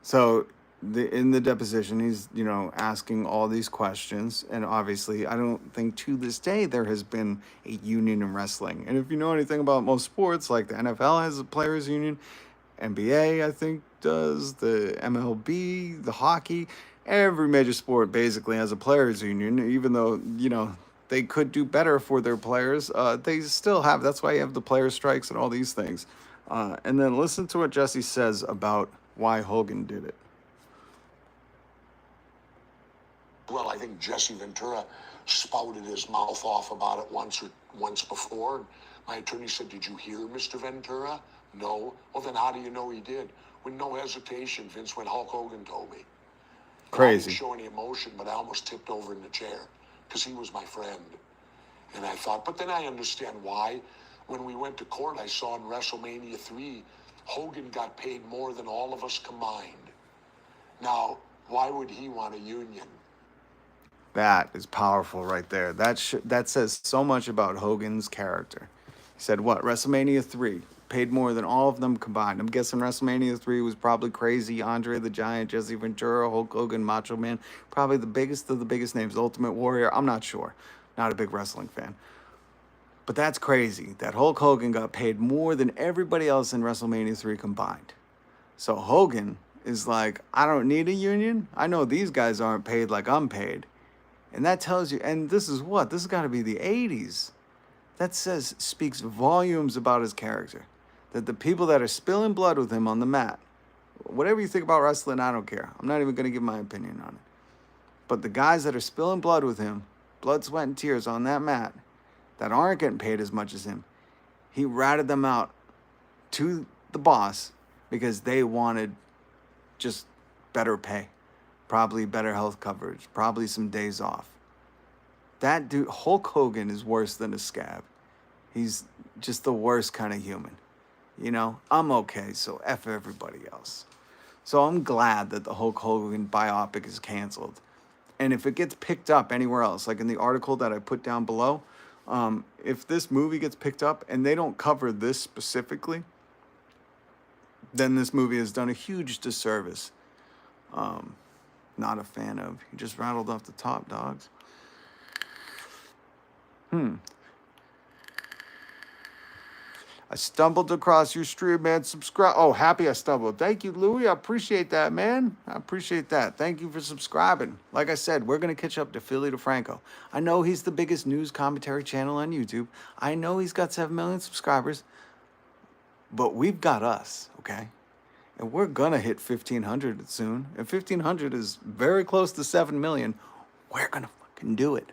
so in the deposition, he's asking all these questions, and obviously, I don't think to this day there has been a union in wrestling. And if you know anything about most sports, like the NFL has a players' union, NBA I think does, the MLB, the hockey. Every major sport basically has a players' union, even though, they could do better for their players. They still have, that's why you have the player strikes and all these things. And then listen to what Jesse says about why Hogan did it. Well, I think Jesse Ventura spouted his mouth off about it once before. My attorney said, "Did you hear Mr. Ventura?" No. Well, then how do you know he did? With no hesitation, Vince went, "Hulk Hogan told me." And I Crazy. didn't show any emotion, but I almost tipped over in the chair because he was my friend. And I thought, but then I understand why. When we went to court, I saw in WrestleMania 3, Hogan got paid more than all of us combined. Now, why would he want a union? That is powerful right there. That says so much about Hogan's character. He said, what, WrestleMania 3 paid more than all of them combined. I'm guessing WrestleMania 3 was probably crazy. Andre the Giant, Jesse Ventura, Hulk Hogan, Macho Man. Probably the biggest of the biggest names. Ultimate Warrior. I'm not sure. Not a big wrestling fan. But that's crazy that Hulk Hogan got paid more than everybody else in WrestleMania 3 combined. So Hogan is like, I don't need a union. I know these guys aren't paid like I'm paid. And that tells you, and this is what? This has got to be the 80s. That speaks volumes about his character. That the people that are spilling blood with him on the mat, whatever you think about wrestling, I don't care. I'm not even going to give my opinion on it. But the guys that are spilling blood with him, blood, sweat, and tears on that mat, that aren't getting paid as much as him, he ratted them out to the boss because they wanted just better pay. Probably better health coverage, probably some days off. That dude, Hulk Hogan, is worse than a scab. He's just the worst kind of human. You know, I'm okay, so F everybody else. So I'm glad that the Hulk Hogan biopic is canceled. And if it gets picked up anywhere else, like in the article that I put down below, if this movie gets picked up and they don't cover this specifically, then this movie has done a huge disservice. Not a fan of. You just rattled off the top, dogs. I stumbled across your stream, man. Subscribe. Oh, happy I stumbled. Thank you, Louie. I appreciate that, man. I appreciate that. Thank you for subscribing. Like I said, we're going to catch up to Philly DeFranco. I know he's the biggest news commentary channel on YouTube. I know he's got 7 million subscribers. But we've got us, okay? And we're going to hit 1,500 soon. And 1,500 is very close to 7 million. We're going to fucking do it.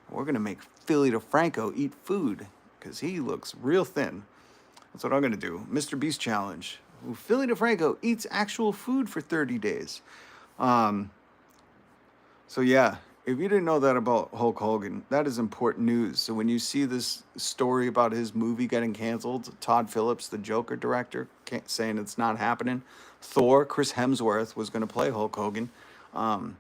We're going to make Philly DeFranco eat food because he looks real thin. That's what I'm going to do. Mr. Beast Challenge. Philly DeFranco eats actual food for 30 days. So, yeah, if you didn't know that about Hulk Hogan, that is important news. So when you see this story about his movie getting canceled, Todd Phillips, the Joker director, saying it's not happening, Thor, Chris Hemsworth, was going to play Hulk Hogan. I'm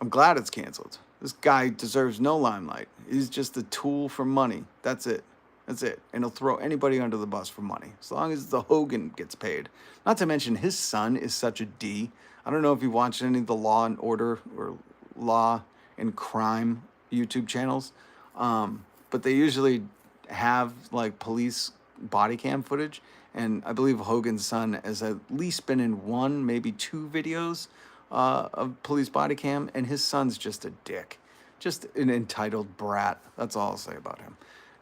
glad it's canceled. This guy deserves no limelight. He's just a tool for money. That's it. That's it. And he'll throw anybody under the bus for money, as long as the Hogan gets paid. Not to mention his son is such a D. I don't know if you watched any of the Law and Order or Law and Crime YouTube channels, but they usually have like police body cam footage. And I believe Hogan's son has at least been in 1, maybe 2 videos of police body cam, and his son's just a dick. Just an entitled brat. That's all I'll say about him.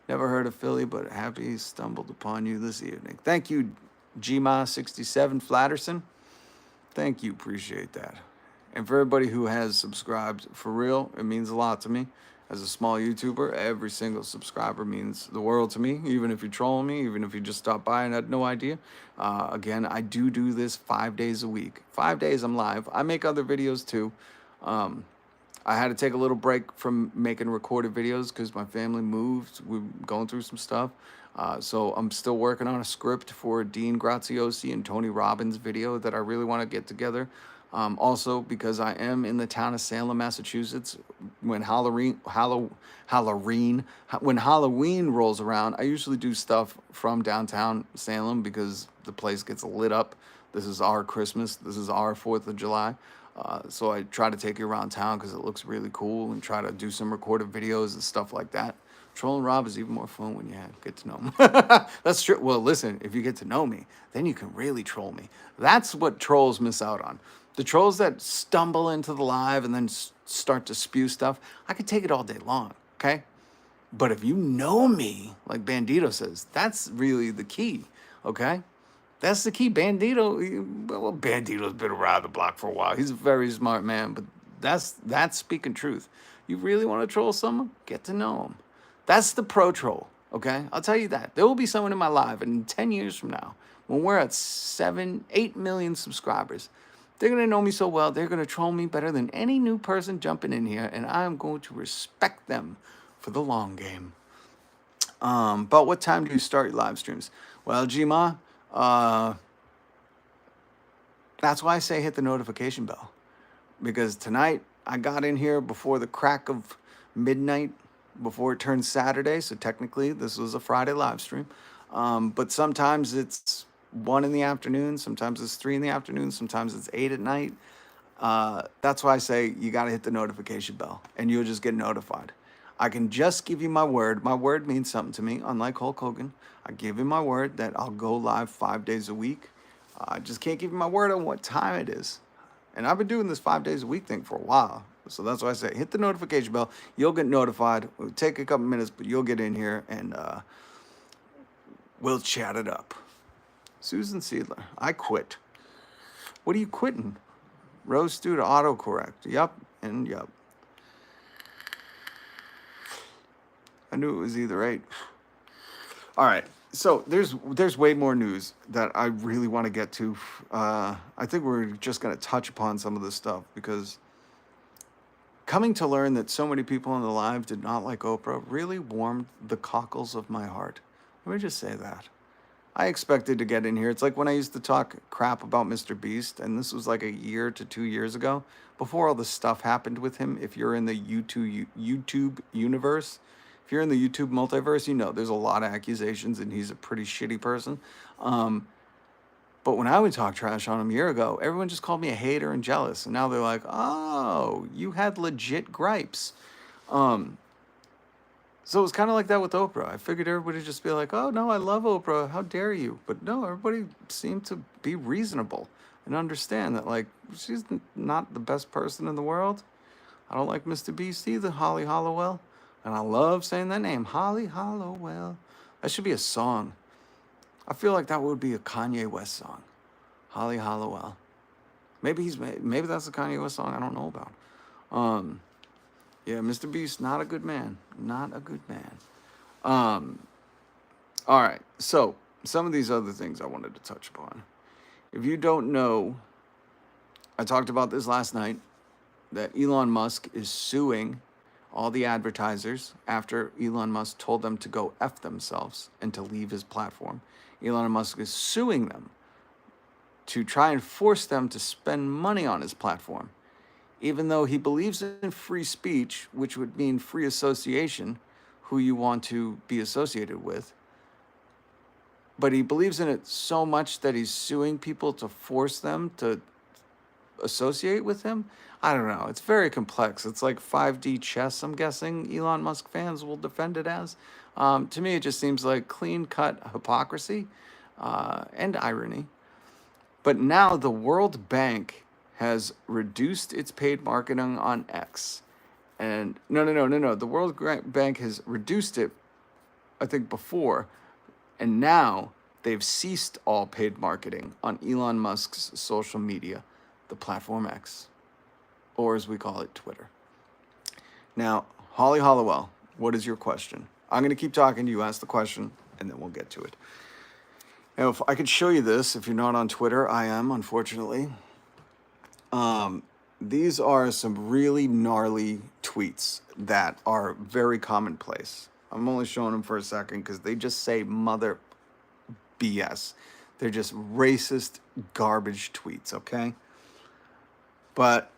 Never heard of Philly, but happy stumbled upon you this evening. Thank you, Gma67 Flatterson. Thank you, appreciate that. And for everybody who has subscribed, for real, it means a lot to me. As a small YouTuber, every single subscriber means the world to me, even if you're trolling me, even if you just stopped by and had no idea. Again, I do this 5 days a week. 5 days I'm live. I make other videos too. I had to take a little break from making recorded videos because my family moved. We're going through some stuff. So I'm still working on a script for Dean Graziosi and Tony Robbins video that I really want to get together. Also, because I am in the town of Salem, Massachusetts, when Halloween rolls around, I usually do stuff from downtown Salem because the place gets lit up. This is our Christmas. This is our 4th of July. So I try to take you around town because it looks really cool and try to do some recorded videos and stuff like that. Trolling Rob is even more fun when you get to know him. That's true. Well, listen, if you get to know me, then you can really troll me. That's what trolls miss out on. The trolls that stumble into the live and then start to spew stuff, I could take it all day long, okay? But if you know me, like Bandito says, that's really the key, okay? That's the key. Bandito's been around the block for a while. He's a very smart man, but that's speaking truth. You really want to troll someone? Get to know him. That's the pro troll, okay? I'll tell you that. There will be someone in my life, and 10 years from now, when we're at 7, 8 million subscribers, they're going to know me so well, they're going to troll me better than any new person jumping in here, and I'm going to respect them for the long game. But what time do you start your live streams? Well, Gma, that's why I say hit the notification bell. Because tonight, I got in here before the crack of midnight, before it turned Saturday, so technically this was a Friday live stream. But sometimes it's 1 in the afternoon, sometimes it's 3 in the afternoon, sometimes it's 8 at night. That's why I say you got to hit the notification bell, and you'll just get notified. I can just give you my word. My word means something to me, unlike Hulk Hogan. I give you my word that I'll go live 5 days a week. I just can't give you my word on what time it is. And I've been doing this 5 days a week thing for a while. So that's why I say hit the notification bell. You'll get notified. It'll take a couple minutes, but you'll get in here and we'll chat it up. Susan Seidler, I quit. What are you quitting? Rose Stew to autocorrect. Yup and yup. I knew it was either 8. All right. So there's way more news that I really want to get to. I think we're just going to touch upon some of this stuff because coming to learn that so many people on the live did not like Oprah really warmed the cockles of my heart. Let me just say that. I expected to get in here. It's like when I used to talk crap about Mr. Beast, and this was like a year to 2 years ago, before all this stuff happened with him. If you're in the YouTube universe, if you're in the YouTube multiverse, you know there's a lot of accusations, and he's a pretty shitty person. But when I would talk trash on him a year ago, everyone just called me a hater and jealous. And now they're like, oh, you had legit gripes. So it was kind of like that with Oprah. I figured everybody would just be like, oh, no, I love Oprah. How dare you? But no, everybody seemed to be reasonable and understand that, like, she's not the best person in the world. I don't like Mr. Beast either, Holly Hollowell. And I love saying that name, Holly Hollowell. That should be a song. I feel like that would be a Kanye West song, Holly Hollowell. Maybe that's a Kanye West song I don't know about. Yeah, Mr. Beast, not a good man. Not a good man. All right, so some of these other things I wanted to touch upon. If you don't know, I talked about this last night, that Elon Musk is suing all the advertisers after Elon Musk told them to go F themselves and to leave his platform. Elon Musk is suing them to try and force them to spend money on his platform, even though he believes in free speech, which would mean free association, who you want to be associated with. But he believes in it so much that he's suing people to force them to associate with him. I don't know. It's very complex. It's like 5D chess, I'm guessing Elon Musk fans will defend it as. To me, it just seems like clean-cut hypocrisy and irony. But now the World Bank has reduced its paid marketing on X. And no. The World Bank has reduced it, I think, before. And now they've ceased all paid marketing on Elon Musk's social media, the platform X, or as we call it, Twitter. Now, Holly Hollowell, what is your question? I'm going to keep talking. You ask the question, and then we'll get to it. Now, if I could show you this, if you're not on Twitter, I am, unfortunately. These are some really gnarly tweets that are very commonplace. I'm only showing them for a second because they just say mother BS. They're just racist garbage tweets, okay? But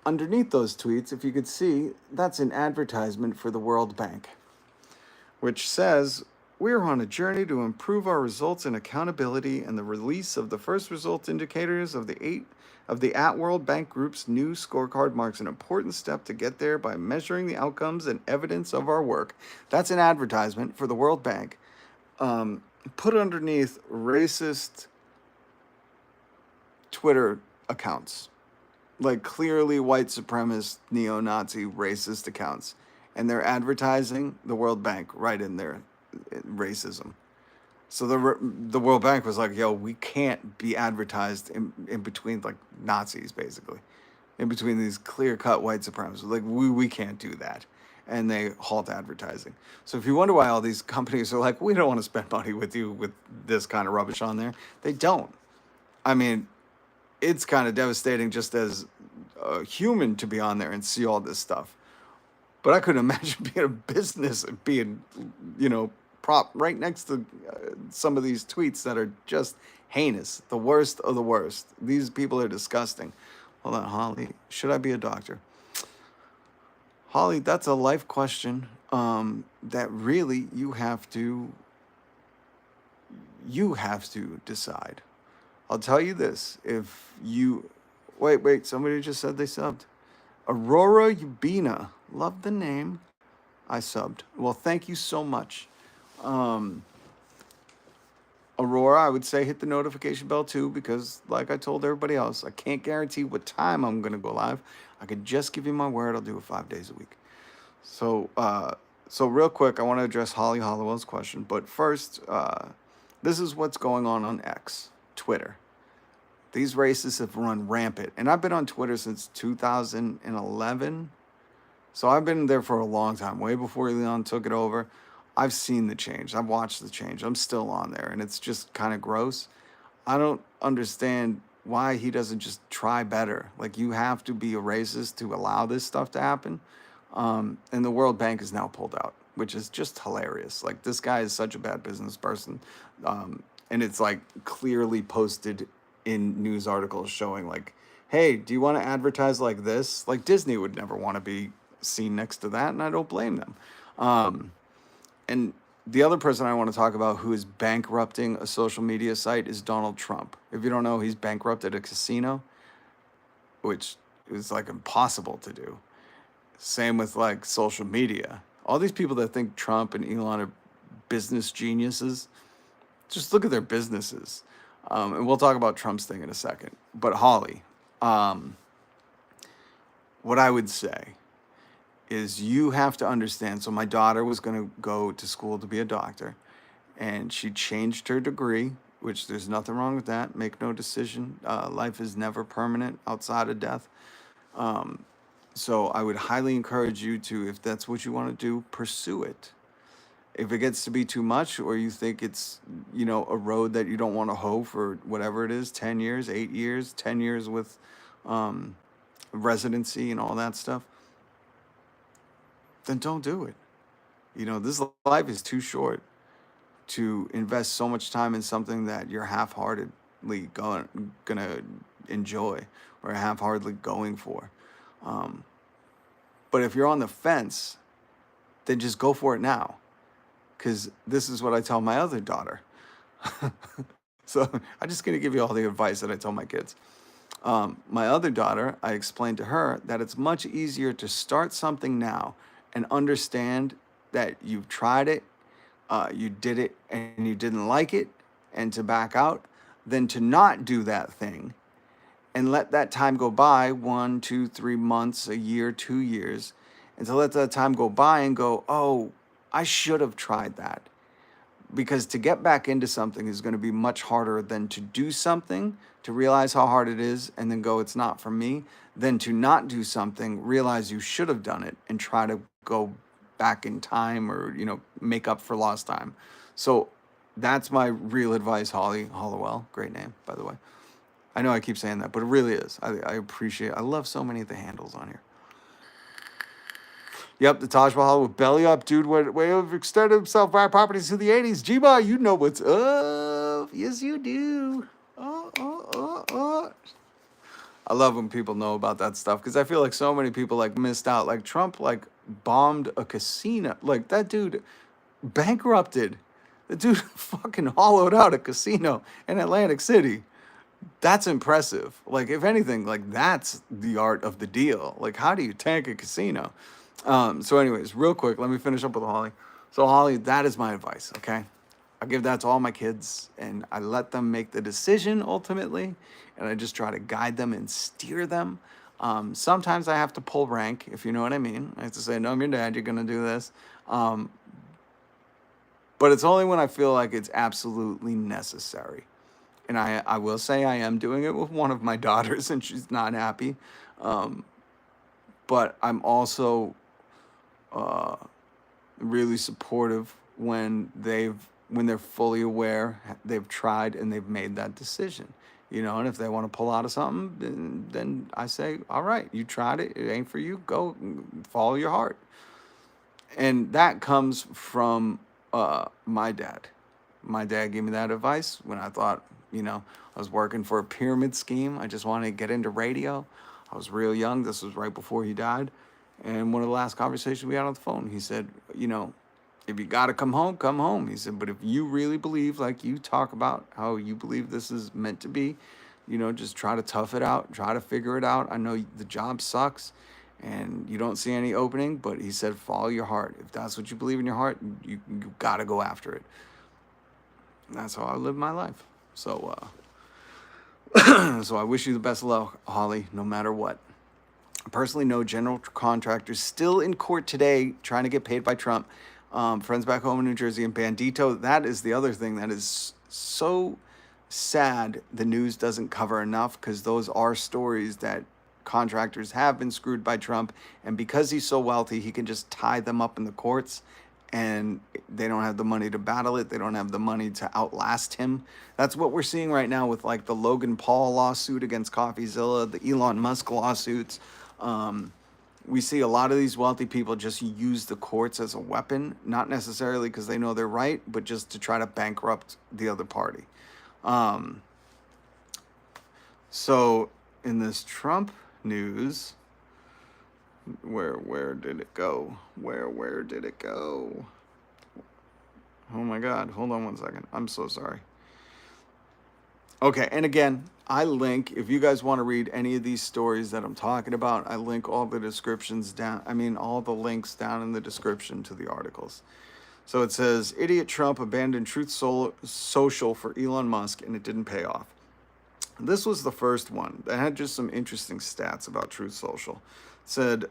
underneath those tweets, if you could see, that's an advertisement for the World Bank, which says, we're on a journey to improve our results and accountability, and the release of the first result indicators of the World Bank Group's new scorecard marks an important step to get there by measuring the outcomes and evidence of our work. That's an advertisement for the World Bank. Put underneath racist Twitter accounts, like clearly white supremacist, neo-Nazi, racist accounts. And they're advertising the World Bank right in there, racism. So the World Bank was like, yo, we can't be advertised in between like Nazis, basically, in between these clear cut white supremacists. Like we can't do that. And they halt advertising. So if you wonder why all these companies are like, we don't want to spend money with you with this kind of rubbish on there, they don't. I mean, it's kind of devastating just as a human to be on there and see all this stuff. But I couldn't imagine being a business and being, prop right next to some of these tweets that are just heinous, the worst of the worst. These people are disgusting. Hold on, Holly. Should I be a doctor? Holly, that's a life question that really you have to decide. I'll tell you this: if you wait, somebody just said they subbed. Aurora Ubina, love the name. I subbed. Well, thank you so much. Aurora, I would say hit the notification bell too, because like I told everybody else, I can't guarantee what time I'm gonna go live. I could just give you my word. I'll do it 5 days a week. So, so real quick, I want to address Holly Hollowell's question. But first, this is what's going on X, Twitter. These racists have run rampant, and I've been on Twitter since 2011. So I've been there for a long time, way before Elon took it over. I've seen the change. I've watched the change. I'm still on there, and it's just kind of gross. I don't understand why he doesn't just try better. Like, you have to be a racist to allow this stuff to happen. And the World Bank is now pulled out, which is just hilarious. Like, this guy is such a bad business person. And it's like clearly posted in news articles showing like, hey, do you want to advertise like this? Like, Disney would never want to be seen next to that, and I don't blame them. And the other person I want to talk about who is bankrupting a social media site is Donald Trump. If you don't know, he's bankrupted a casino, which is like impossible to do. Same with like social media. All these people that think Trump and Elon are business geniuses, just look at their businesses. And we'll talk about Trump's thing in a second. But Holly, what I would say is you have to understand. So my daughter was going to go to school to be a doctor, and she changed her degree, which there's nothing wrong with that. Make no decision. Life is never permanent outside of death. So I would highly encourage you to, if that's what you want to do, pursue it. If it gets to be too much, or you think it's, a road that you don't want to hoe for whatever it is, 10 years, 8 years, 10 years with residency and all that stuff, then don't do it. This life is too short to invest so much time in something that you're half-heartedly gonna enjoy or half-heartedly going for. But if you're on the fence, then just go for it now. Because this is what I tell my other daughter. So I'm just going to give you all the advice that I tell my kids. My other daughter, I explained to her that it's much easier to start something now and understand that you've tried it, you did it, and you didn't like it, and to back out, than to not do that thing and let that time go by 1, 2, 3 months, a year, 2 years, and to let that time go by and go, oh, I should have tried that. Because to get back into something is going to be much harder than to do something, to realize how hard it is, and then go, it's not for me, than to not do something, realize you should have done it, and try to go back in time or, make up for lost time. So that's my real advice, Holly Hollowell. Great name, by the way. I know I keep saying that, but it really is. I appreciate it. I love so many of the handles on here. Yep, the Taj Mahal with belly up, dude. Way over extended himself by properties to the 80s. G-Ba, you know what's up. Yes, you do. I love when people know about that stuff because I feel like so many people missed out. Like Trump bombed a casino. Like that dude bankrupted. The dude fucking hollowed out a casino in Atlantic City. That's impressive. If anything, that's the art of the deal. How do you tank a casino? So anyways, real quick, let me finish up with Holly. So Holly, that is my advice, okay? I give that to all my kids, and I let them make the decision ultimately, and I just try to guide them and steer them. Sometimes I have to pull rank, if you know what I mean. I have to say, no, I'm your dad, you're going to do this. But it's only when I feel like it's absolutely necessary. And I will say I am doing it with one of my daughters, and she's not happy. But I'm also really supportive when they're fully aware, they've tried and they've made that decision. And if they want to pull out of something, then I say, all right, you tried it, it ain't for you, go follow your heart. And that comes from my dad. My dad gave me that advice when I thought, I was working for a pyramid scheme. I just wanted to get into radio. I was real young. This was right before he died. And one of the last conversations we had on the phone, he said, if you got to come home, come home. He said, but if you really believe, like you talk about how you believe this is meant to be, just try to tough it out, try to figure it out. I know the job sucks and you don't see any opening, but he said, follow your heart. If that's what you believe in your heart, you got to go after it. And that's how I live my life. So, so I wish you the best of luck, Holly, no matter what. I personally know general contractors still in court today trying to get paid by Trump. Friends back home in New Jersey and Bandito. That is the other thing that is so sad the news doesn't cover enough, because those are stories that contractors have been screwed by Trump. And because he's so wealthy, he can just tie them up in the courts, and they don't have the money to battle it. They don't have the money to outlast him. That's what we're seeing right now with like the Logan Paul lawsuit against CoffeeZilla, the Elon Musk lawsuits. We see a lot of these wealthy people just use the courts as a weapon, not necessarily because they know they're right, but just to try to bankrupt the other party. So in this Trump news, where did it go? Where did it go? Oh my God, hold on one second. I'm so sorry. Okay, and again, I link, if you guys want to read any of these stories that I'm talking about, I link all the descriptions down, all the links down in the description to the articles. So it says, Idiot Trump abandoned Truth Social for Elon Musk and it didn't pay off. This was the first one that had just some interesting stats about Truth Social. It said,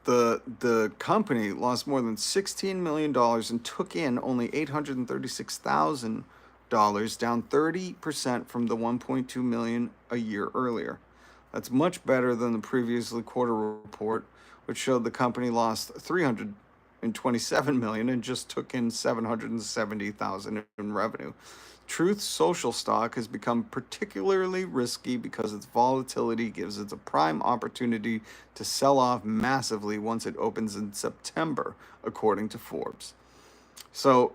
the company lost more than $16 million and took in only $836,000, down 30% from the $1.2 million a year earlier. That's much better than the previously quarter report, which showed the company lost $327 million and just took in $770,000 in revenue. Truth Social stock has become particularly risky because its volatility gives it a prime opportunity to sell off massively once it opens in September, according to Forbes. So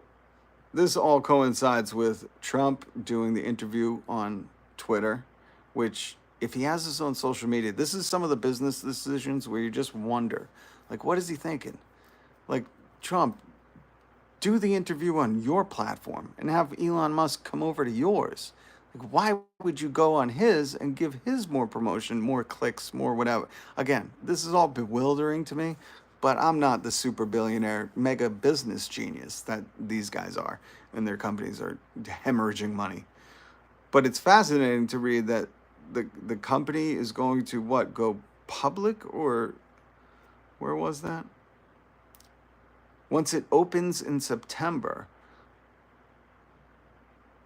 this all coincides with Trump doing the interview on Twitter, which, if he has his own social media, this is some of the business decisions where you just wonder, like, what is he thinking? Like, Trump, do the interview on your platform and have Elon Musk come over to yours. Like, why would you go on his and give his more promotion, more clicks, more whatever? Again, this is all bewildering to me, but I'm not the super billionaire mega business genius that these guys are, and their companies are hemorrhaging money. But it's fascinating to read that the company is going to go public, or where was that? Once it opens in September,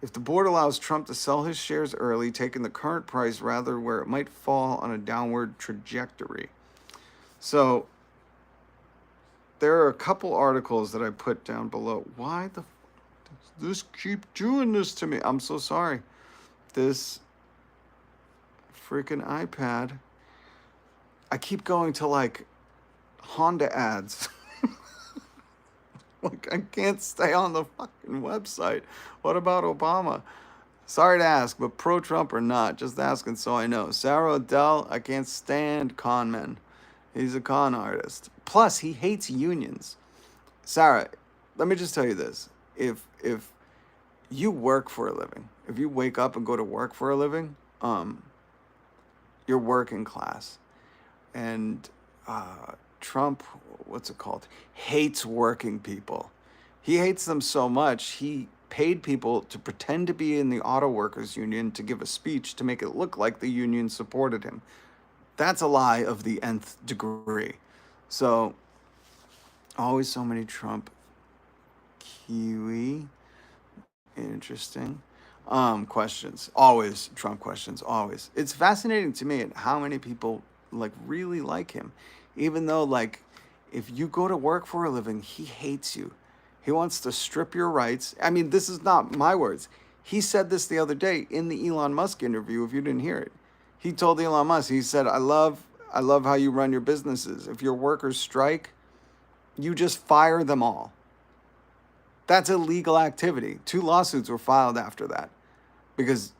if the board allows Trump to sell his shares early, taking the current price rather where it might fall on a downward trajectory. So there are a couple articles that I put down below. Why the does this keep doing this to me? I'm so sorry. This freaking iPad. I keep going to like Honda ads. Like, I can't stay on the fucking website. What about Obama? Sorry to ask, but pro-Trump or not, just asking so I know. Sarah Odell, I can't stand con men. He's a con artist. Plus, he hates unions. Sarah, let me just tell you this. If you work for a living, if you wake up and go to work for a living, you're working class. And Trump, hates working people. He hates them so much, he paid people to pretend to be in the auto workers union to give a speech to make it look like the union supported him. That's a lie of the nth degree. So Always so many Trump Kiwi. Interesting. Questions. Always Trump questions. Always. It's fascinating to me at how many people like really like him, even though like if you go to work for a living, he hates you. He wants to strip your rights. I mean, this is not my words. He said this the other day in the Elon Musk interview. If you didn't hear it, he told Elon Musk. He said, I love how you run your businesses. If your workers strike, you just fire them all. That's illegal activity. 2 lawsuits were filed after that because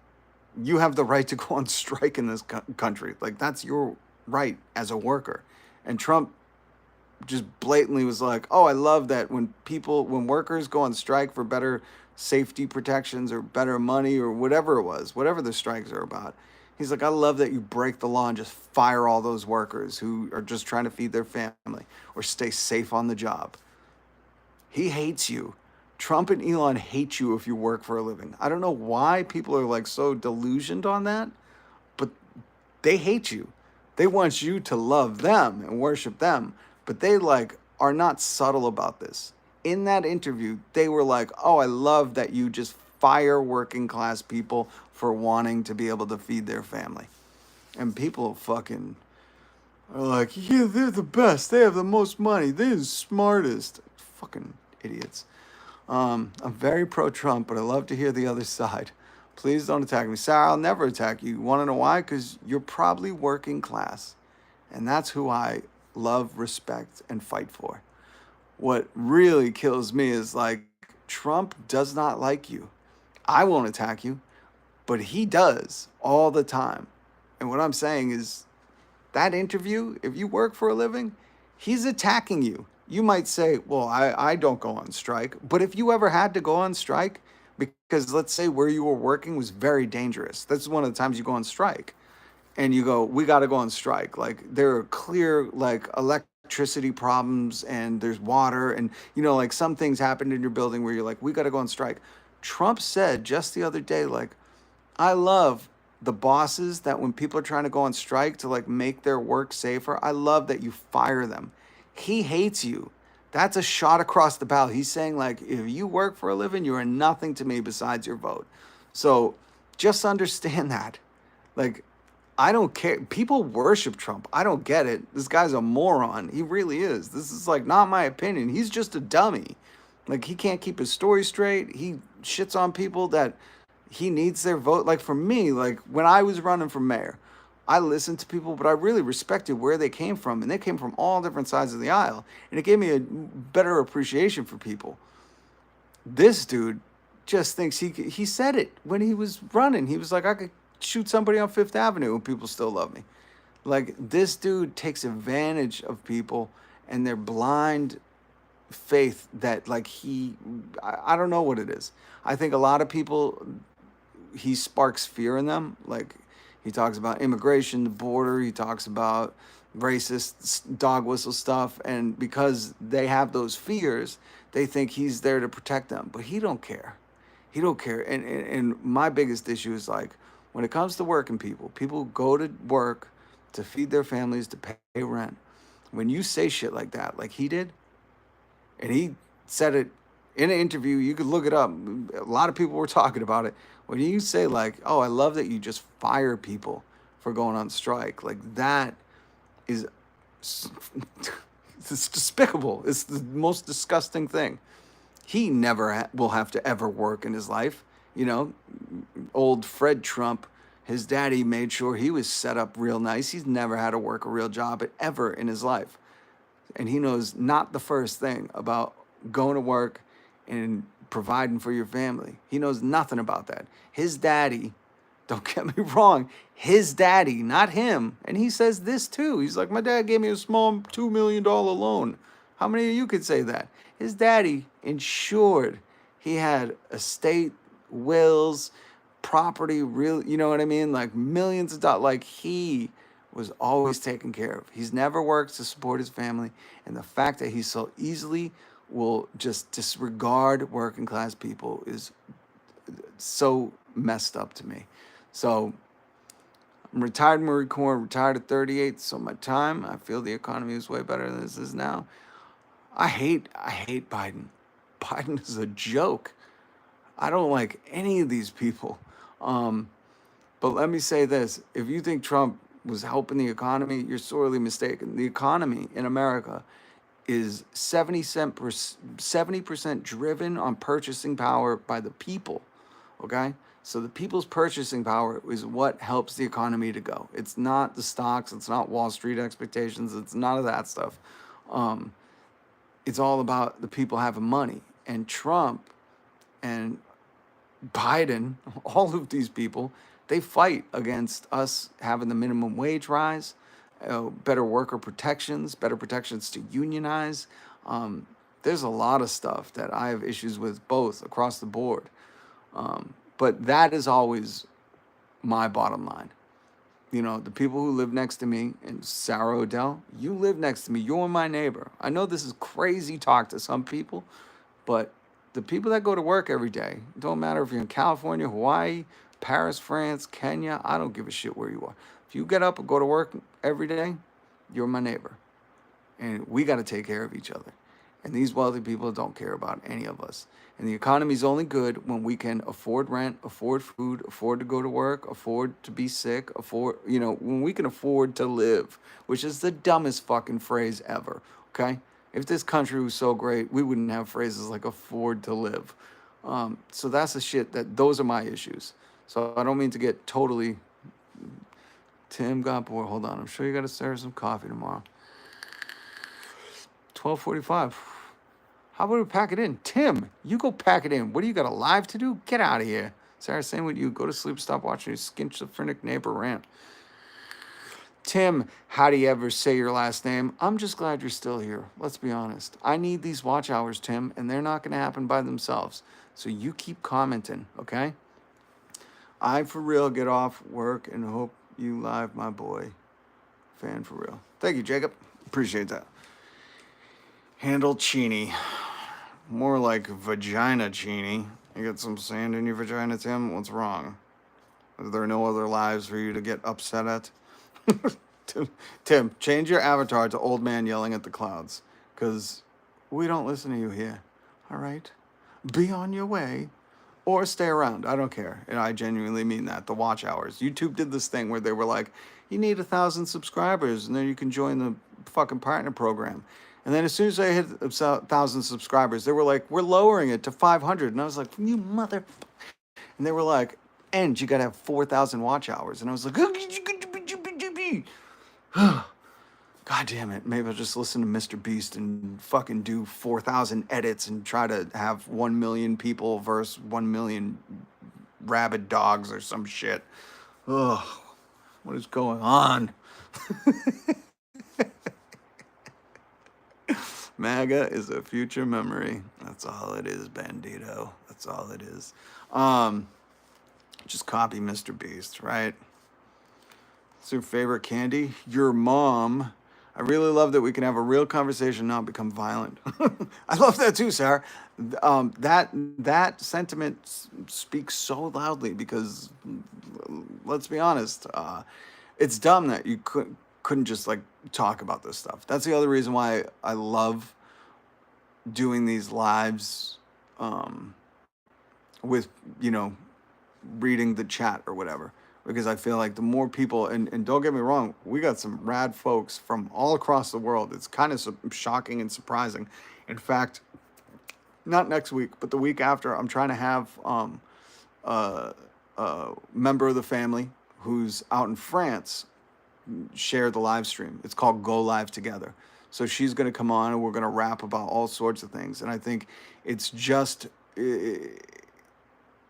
you have the right to go on strike in this country. Like, that's your right as a worker. And Trump just blatantly was like, oh, I love that when workers go on strike for better safety protections or better money or whatever it was, whatever the strikes are about. He's like, I love that you break the law and just fire all those workers who are just trying to feed their family or stay safe on the job. He hates you. Trump and Elon hate you if you work for a living. I don't know why people are like so delusioned on that, but they hate you. They want you to love them and worship them, but they like are not subtle about this. In that interview, they were like, "Oh, I love that you just fire working class people for wanting to be able to feed their family." And people fucking are like, "Yeah, they're the best. They have the most money. They're the smartest." Fucking idiots. I'm very pro-Trump, but I love to hear the other side. Please don't attack me. Sarah, I'll never attack you. You want to know why? Because you're probably working class. And that's who I love, respect, and fight for. What really kills me is like, Trump does not like you. I won't attack you, but he does all the time. And what I'm saying is, that interview, if you work for a living, he's attacking you. You might say, well, I don't go on strike. But if you ever had to go on strike, because let's say where you were working was very dangerous. That's one of the times you go on strike. And you go, we got to go on strike. Like there are clear like electricity problems and there's water. And, you know, like some things happened in your building where you're like, we got to go on strike. Trump said just the other day, like, I love the bosses that when people are trying to go on strike to like make their work safer, I love that you fire them. He hates you. That's a shot across the bow. He's saying like, if you work for a living, you are nothing to me besides your vote. So just understand that. Like, I don't care. People worship Trump. I don't get it. This guy's a moron. He really is. This is like not my opinion. He's just a dummy. Like he can't keep his story straight. He shits on people that he needs their vote. Like for me, like when I was running for mayor, I listened to people, but I really respected where they came from. And they came from all different sides of the aisle. And it gave me a better appreciation for people. This dude just thinks he said it when he was running. He was like, I could shoot somebody on Fifth Avenue and people still love me. Like this dude takes advantage of people and their blind faith that like I don't know what it is. I think a lot of people, he sparks fear in them. Like he talks about immigration, the border. He talks about racist dog whistle stuff. And because they have those fears, they think he's there to protect them. But he don't care. He don't care. And my biggest issue is like, when it comes to working people, people go to work to feed their families, to pay rent. When you say shit like that, like he did, and he said it in an interview, you could look it up. A lot of people were talking about it. When you say like, oh, I love that you just fire people for going on strike, like that is, it's despicable. It's the most disgusting thing. He never will have to ever work in his life. You know, old Fred Trump, his daddy made sure he was set up real nice. He's never had to work a real job ever in his life. And he knows not the first thing about going to work and providing for your family. He knows nothing about that. His daddy, don't get me wrong, his daddy, not him. And he says this too. He's like, my dad gave me a small $2 million loan. How many of you could say that? His daddy ensured he had estate, wills, property, real, you know what I mean? Like millions of dollars. Like he was always taken care of. He's never worked to support his family. And the fact that he so easily will just disregard working class people is so messed up to me. So I'm retired Marie Corps, retired at 38. So my time, I feel the economy is way better than this is now. I hate Biden. Biden is a joke. I don't like any of these people. Um, but let me say this: if you think Trump was helping the economy, you're sorely mistaken. The economy in America is 70% driven on purchasing power by the people. Okay? So the people's purchasing power is what helps the economy to go. It's not the stocks, it's not Wall Street expectations, it's none of that stuff. Um, it's all about the people having money. And Trump and Biden, all of these people, they fight against us having the minimum wage rise, better worker protections, better protections to unionize. Um, there's a lot of stuff that I have issues with both across the board. But that is always my bottom line. You know, the people who live next to me, and Sarah Odell, you live next to me. You're my neighbor. I know this is crazy talk to some people, but the people that go to work every day, it don't matter if you're in California, Hawaii, Paris, France, Kenya, I don't give a shit where you are. If you get up and go to work every day, you're my neighbor. And we got to take care of each other. And these wealthy people don't care about any of us. And the economy's only good when we can afford rent, afford food, afford to go to work, afford to be sick, when we can afford to live, which is the dumbest fucking phrase ever, okay? If this country was so great, we wouldn't have phrases like afford to live. So that's the shit those are my issues. So I don't mean to get totally, Tim got bored. Hold on, I'm sure you got to serve some coffee tomorrow. 12:45. How about we pack it in? Tim, you go pack it in. What do you got, a live to do? Get out of here. Sarah, same with you. Go to sleep, stop watching your schizophrenic neighbor rant. Tim, how do you ever say your last name? I'm just glad you're still here. Let's be honest. I need these watch hours, Tim, and they're not going to happen by themselves. So you keep commenting, okay? I, for real, get off work and hope you live, my boy. Fan for real. Thank you, Jacob. Appreciate that. Handle Chini. More like vagina Chini. You got some sand in your vagina, Tim? What's wrong? Are there no other lives for you to get upset at? Tim, change your avatar to old man yelling at the clouds. Because we don't listen to you here. All right? Be on your way. Or stay around. I don't care. And I genuinely mean that. The watch hours. YouTube did this thing where they were like, you need 1,000 subscribers, and then you can join the fucking partner program. And then as soon as I hit 1,000 subscribers, they were like, we're lowering it to 500. And I was like, you mother... And they were like, and you got to have 4,000 watch hours. And I was like, God damn it. Maybe I'll just listen to Mr. Beast and fucking do 4,000 edits and try to have 1 million people versus 1 million rabid dogs or some shit. Ugh. What is going on? MAGA is a future memory. That's all it is, Bandito. That's all it is. Just copy Mr. Beast, right? What's your favorite candy? Your mom. I really love that we can have a real conversation, not become violent. I love that too, Sarah. That sentiment speaks so loudly because, let's be honest, it's dumb that you couldn't just like talk about this stuff. That's the other reason why I love doing these lives with, reading the chat or whatever. Because I feel like the more people, and don't get me wrong, we got some rad folks from all across the world. It's kind of shocking and surprising. In fact, not next week, but the week after, I'm trying to have a member of the family who's out in France share the live stream. It's called Go Live Together. So she's going to come on and we're going to rap about all sorts of things. And I think it's just,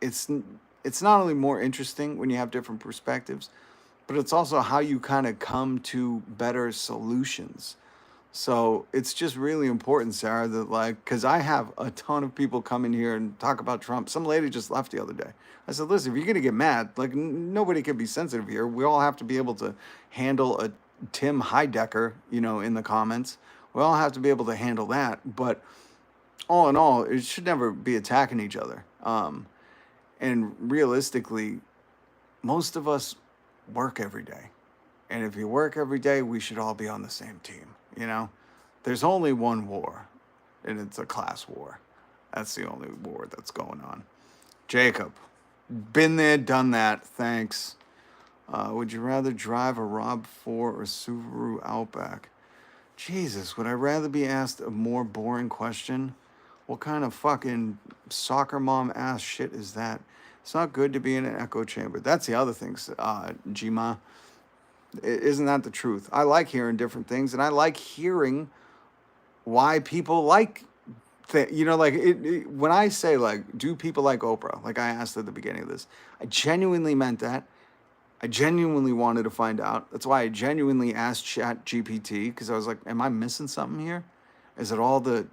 it's not only more interesting when you have different perspectives, but it's also how you kind of come to better solutions. So it's just really important, Sarah, that because I have a ton of people come in here and talk about Trump. Some lady just left the other day. I said, listen, if you're going to get mad, nobody can be sensitive here. We all have to be able to handle a Tim Heidecker, in the comments. We all have to be able to handle that. But all in all, it should never be attacking each other. And realistically, most of us work every day. And if you work every day, we should all be on the same team, There's only one war, and it's a class war. That's the only war that's going on. Jacob, been there, done that. Thanks. Would you rather drive a RAV4 or Subaru Outback? Jesus, would I rather be asked a more boring question? What kind of fucking soccer mom ass shit is that? It's not good to be in an echo chamber. That's the other thing, Jima. Isn't that the truth? I like hearing different things, and I like hearing why people like, like when I say like, do people like Oprah? Like I asked at the beginning of this, I genuinely meant that. I genuinely wanted to find out. That's why I genuinely asked Chat GPT, because I was like, am I missing something here? Is it all the,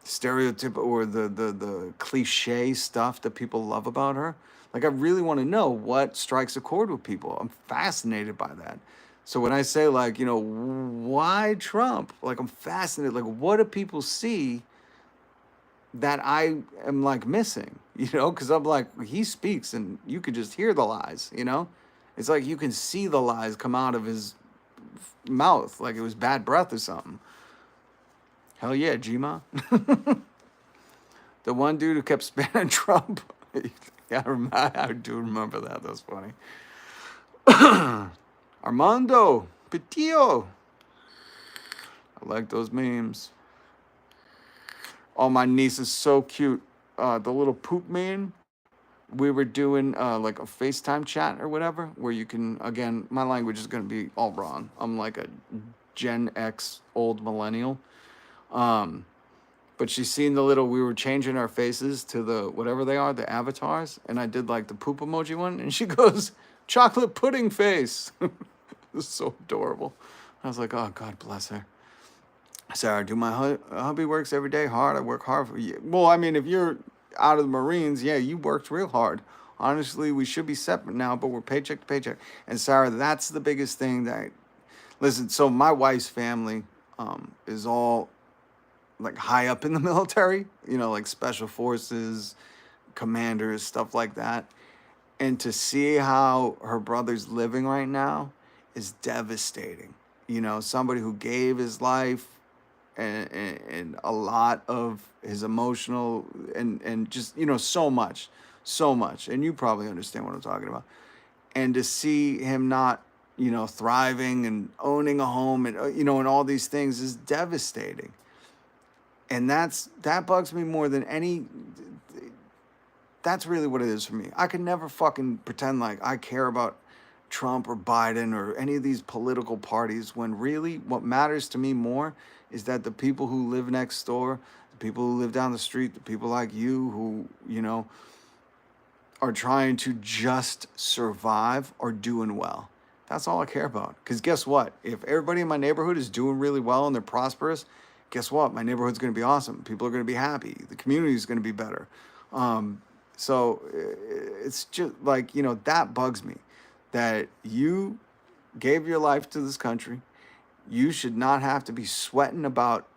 stereotype or the cliche stuff that people love about her? Like, I really want to know what strikes a chord with people. I'm fascinated by that. So when I say, like, why Trump? Like, I'm fascinated. Like, what do people see that I am, like, missing? Because I'm like, he speaks and you could just hear the lies, It's like you can see the lies come out of his mouth, like it was bad breath or something. Hell yeah, Gma. The one dude who kept spamming Trump. Yeah, I do remember that. That was funny. Armando Petillo. I like those memes. Oh, my niece is so cute. The little poop meme. We were doing like a FaceTime chat or whatever, where you can, again, my language is going to be all wrong. I'm like a Gen X old millennial. But she's seen we were changing our faces to the, whatever they are, the avatars. And I did like the poop emoji one. And she goes, chocolate pudding face. It was so adorable. I was like, oh, God bless her. Sarah, do my hubby works every day hard. I work hard for you. Well, I mean, if you're out of the Marines, yeah, you worked real hard. Honestly, we should be separate now, but we're paycheck to paycheck. And Sarah, that's the biggest thing listen, so my wife's family is all like high up in the military, like special forces, commanders, stuff like that. And to see how her brother's living right now is devastating. Somebody who gave his life and a lot of his emotional and just, so much. And you probably understand what I'm talking about. And to see him not, thriving and owning a home and, and all these things is devastating. And that bugs me more than any. That's really what it is for me. I could never fucking pretend like I care about Trump or Biden or any of these political parties, when really what matters to me more is that the people who live next door, the people who live down the street, the people like you who, are trying to just survive are doing well. That's all I care about. Because guess what? If everybody in my neighborhood is doing really well and they're prosperous, guess what? My neighborhood's going to be awesome. People are going to be happy. The community is going to be better. So it's just like, that bugs me. That you gave your life to this country. You should not have to be sweating about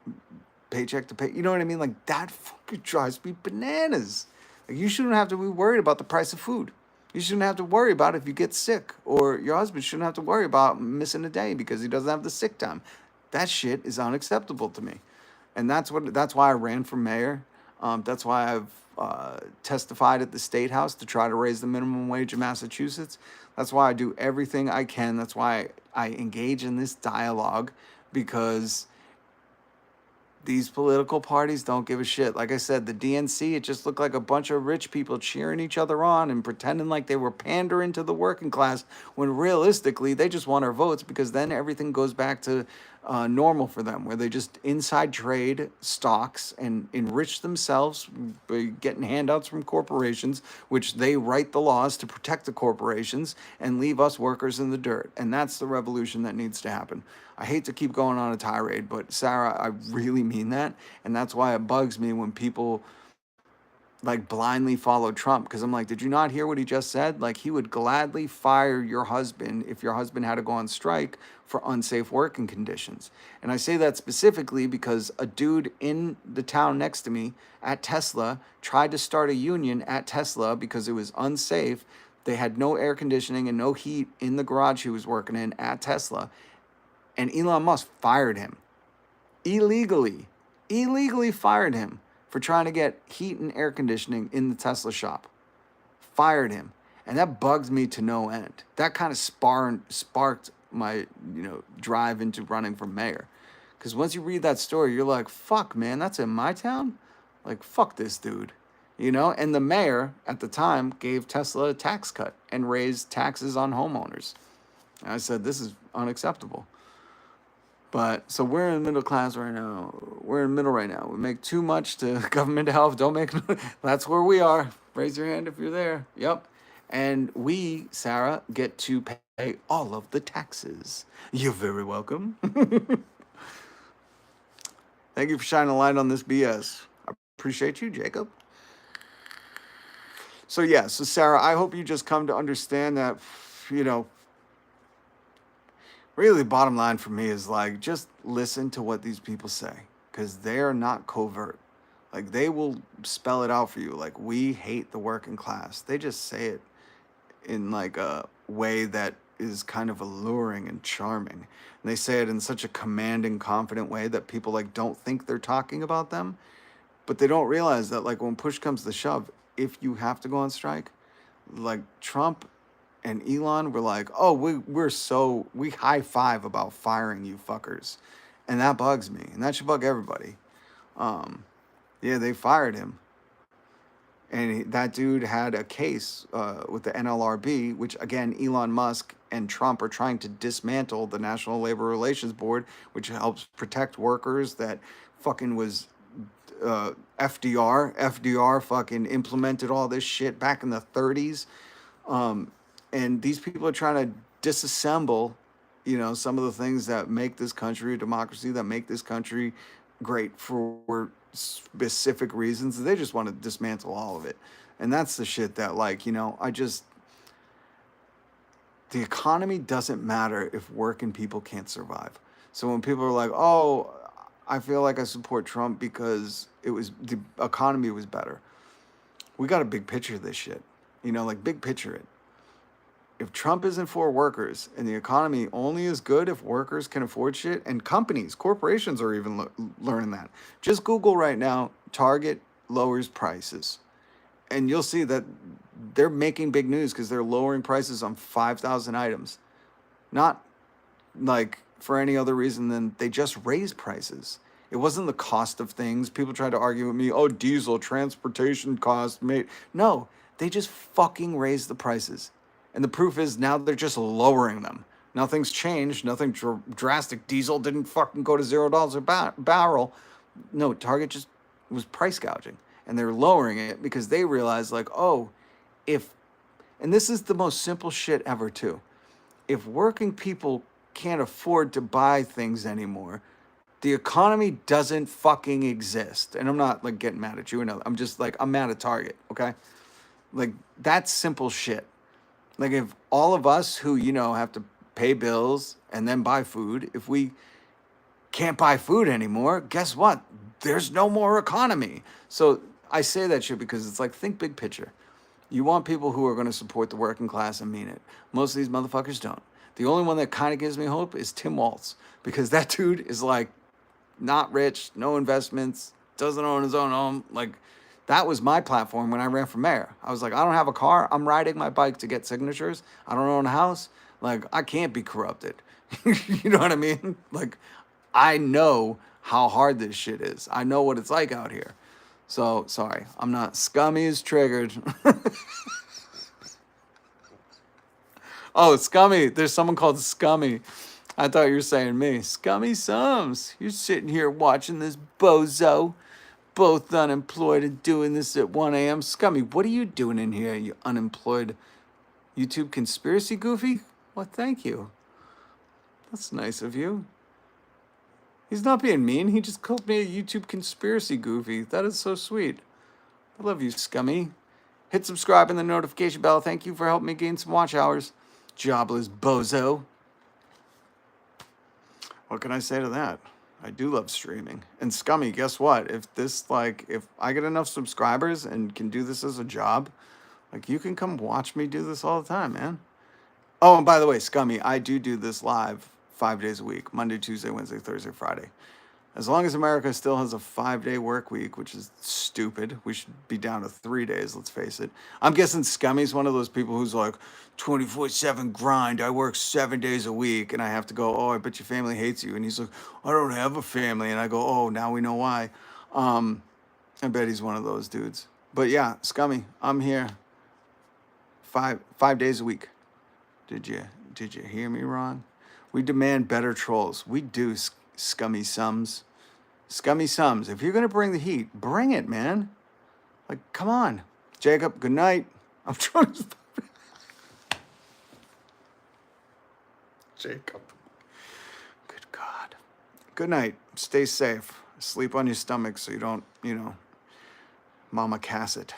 paycheck to pay. You know what I mean? Like, that fucking drives me bananas. Like, you shouldn't have to be worried about the price of food. You shouldn't have to worry about if you get sick, or your husband shouldn't have to worry about missing a day because he doesn't have the sick time. That shit is unacceptable to me. And that's why I ran for mayor. That's why I've testified at the State House to try to raise the minimum wage in Massachusetts. That's why I do everything I can. That's why I engage in this dialogue, because these political parties don't give a shit. Like I said, the DNC, it just looked like a bunch of rich people cheering each other on and pretending like they were pandering to the working class, when realistically they just want our votes, because then everything goes back to normal for them, where they just inside trade stocks and enrich themselves by getting handouts from corporations, which they write the laws to protect the corporations and leave us workers in the dirt. And that's the revolution that needs to happen. I hate to keep going on a tirade, but Sarah, I really mean that. And that's why it bugs me when people like blindly follow Trump, because I'm like, did you not hear what he just said? Like, he would gladly fire your husband if your husband had to go on strike for unsafe working conditions. And I say that specifically because a dude in the town next to me at Tesla tried to start a union at Tesla because it was unsafe. They had no air conditioning and no heat in the garage he was working in at Tesla. And Elon Musk fired him illegally illegally fired him for trying to get heat and air conditioning in the Tesla shop. Fired him. And that bugs me to no end. That kind of sparked my, drive into running for mayor. Because once you read that story, you're like, fuck, man, that's in my town? Like, fuck this dude. And the mayor at the time gave Tesla a tax cut and raised taxes on homeowners. And I said, this is unacceptable. But so we're in middle class right now. We're in middle right now. We make too much to government help. Don't make. That's where we are. Raise your hand if you're there. Yep. And we, Sarah, get to pay all of the taxes. You're very welcome. Thank you for shining a light on this BS. I appreciate you, Jacob. So Sarah, I hope you just come to understand that, really the bottom line for me is like, just listen to what these people say, because they are not covert. Like, they will spell it out for you. Like, we hate the working class. They just say it in like a way that is kind of alluring and charming. And they say it in such a commanding, confident way that people like don't think they're talking about them, but they don't realize that like when push comes to shove, if you have to go on strike, like Trump and Elon were like, oh, we high five about firing you fuckers. And that bugs me. And that should bug everybody. They fired him. And that dude had a case with the NLRB, which again, Elon Musk and Trump are trying to dismantle the National Labor Relations Board, which helps protect workers that fucking was FDR fucking implemented all this shit back in the 30s. And these people are trying to disassemble, some of the things that make this country a democracy, that make this country great for specific reasons. They just want to dismantle all of it. And that's the shit that the economy doesn't matter if working people can't survive. So when people are like, oh, I feel like I support Trump because the economy was better. We got a big picture of this shit. Big picture it. If Trump isn't for workers and the economy only is good if workers can afford shit, and companies, corporations are even learning that. Just Google right now, Target lowers prices. And you'll see that they're making big news because they're lowering prices on 5,000 items. Not like for any other reason than they just raised prices. It wasn't the cost of things. People tried to argue with me, oh, diesel, transportation cost. No, they just fucking raised the prices. And the proof is now they're just lowering them. Nothing's changed. Nothing drastic. Diesel didn't fucking go to $0 a barrel. No, Target just was price gouging. And they're lowering it because they realized like, oh, and this is the most simple shit ever too. If working people can't afford to buy things anymore, the economy doesn't fucking exist. And I'm not like getting mad at you. I'm just like, I'm mad at Target, okay? Like, that's simple shit. Like, if all of us who, have to pay bills and then buy food, if we can't buy food anymore, guess what? There's no more economy. So I say that shit because it's like, think big picture. You want people who are going to support the working class and mean it. Most of these motherfuckers don't. The only one that kind of gives me hope is Tim Walz, because that dude is like not rich, no investments, doesn't own his own home. Like, that was my platform when I ran for mayor. I was like, I don't have a car. I'm riding my bike to get signatures. I don't own a house. Like, I can't be corrupted. You know what I mean? Like, I know how hard this shit is. I know what it's like out here. So, sorry. I'm not. Scummy is triggered. Oh, Scummy. There's someone called Scummy. I thought you were saying me. Scummy Sums. You're sitting here watching this bozo. Both unemployed and doing this at 1 a.m. Scummy, what are you doing in here, you unemployed YouTube conspiracy goofy? Well, thank you. That's nice of you. He's not being mean. He just called me a YouTube conspiracy goofy. That is so sweet. I love you, Scummy. Hit subscribe and the notification bell. Thank you for helping me gain some watch hours. Jobless bozo. What can I say to that? I do love streaming. And Scummy, guess what? If I get enough subscribers and can do this as a job, like, you can come watch me do this all the time, man. Oh, and by the way, Scummy, I do this live 5 days a week, Monday, Tuesday, Wednesday, Thursday, Friday. As long as America still has a 5-day work week, which is stupid, we should be down to 3 days, let's face it. I'm guessing Scummy's one of those people who's like, 24/7 grind. I work 7 days a week. And I have to go, oh, I bet your family hates you. And he's like, I don't have a family. And I go, oh, now we know why. I bet he's one of those dudes. But yeah, Scummy, I'm here 5 days a week. Did you hear me wrong? We demand better trolls. We do, Scummy Sums. Scummy Sums. If you're gonna bring the heat, bring it, man. Like, come on. Jacob, good night. I'm trying to... Jacob. Good God. Good night. Stay safe. Sleep on your stomach so you don't, Mama Cass it.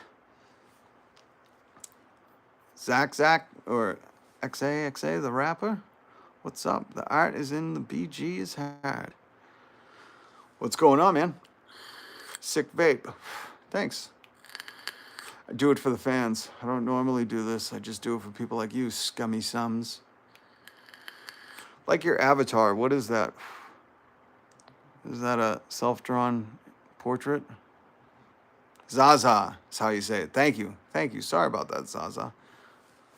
Zach, or XA, the rapper? What's up? The art is in, the BG is hard. What's going on, man? Sick vape. Thanks. I do it for the fans. I don't normally do this. I just do it for people like you, Scummy Sums. Like your avatar, what is that? Is that a self-drawn portrait? Zaza is how you say it. Thank you. Sorry about that, Zaza.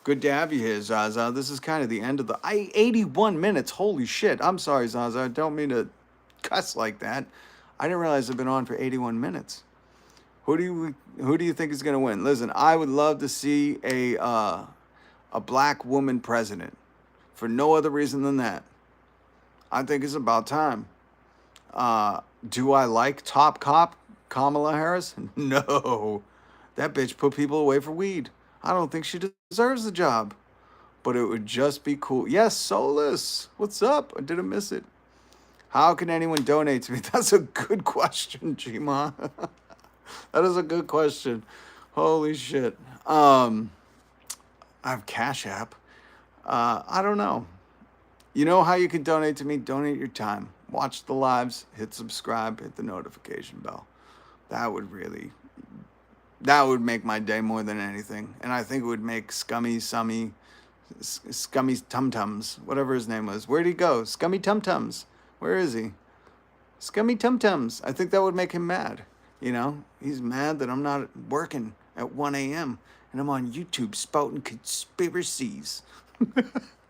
Good to have you here, Zaza. This is kind of the end of the 81 minutes. Holy shit. I'm sorry, Zaza. I don't mean to cuss like that. I didn't realize I've been on for 81 minutes. Who do you think is going to win? Listen, I would love to see a black woman president for no other reason than that. I think it's about time. Do I like top cop Kamala Harris? No. That bitch put people away for weed. I don't think she deserves the job. But it would just be cool. Yes, Solus. What's up? I didn't miss it. How can anyone donate to me? That's a good question, Gma. That is a good question. Holy shit. I have Cash App. I don't know. You know how you can donate to me? Donate your time. Watch the lives, hit subscribe, hit the notification bell. That would make my day more than anything. And I think it would make Scummy Tum-Tums, whatever his name was. Where'd he go? Scummy Tum-Tums. Where is he? Scummy Tum-Tums. I think that would make him mad. He's mad that I'm not working at 1 a.m. and I'm on YouTube spouting conspiracies.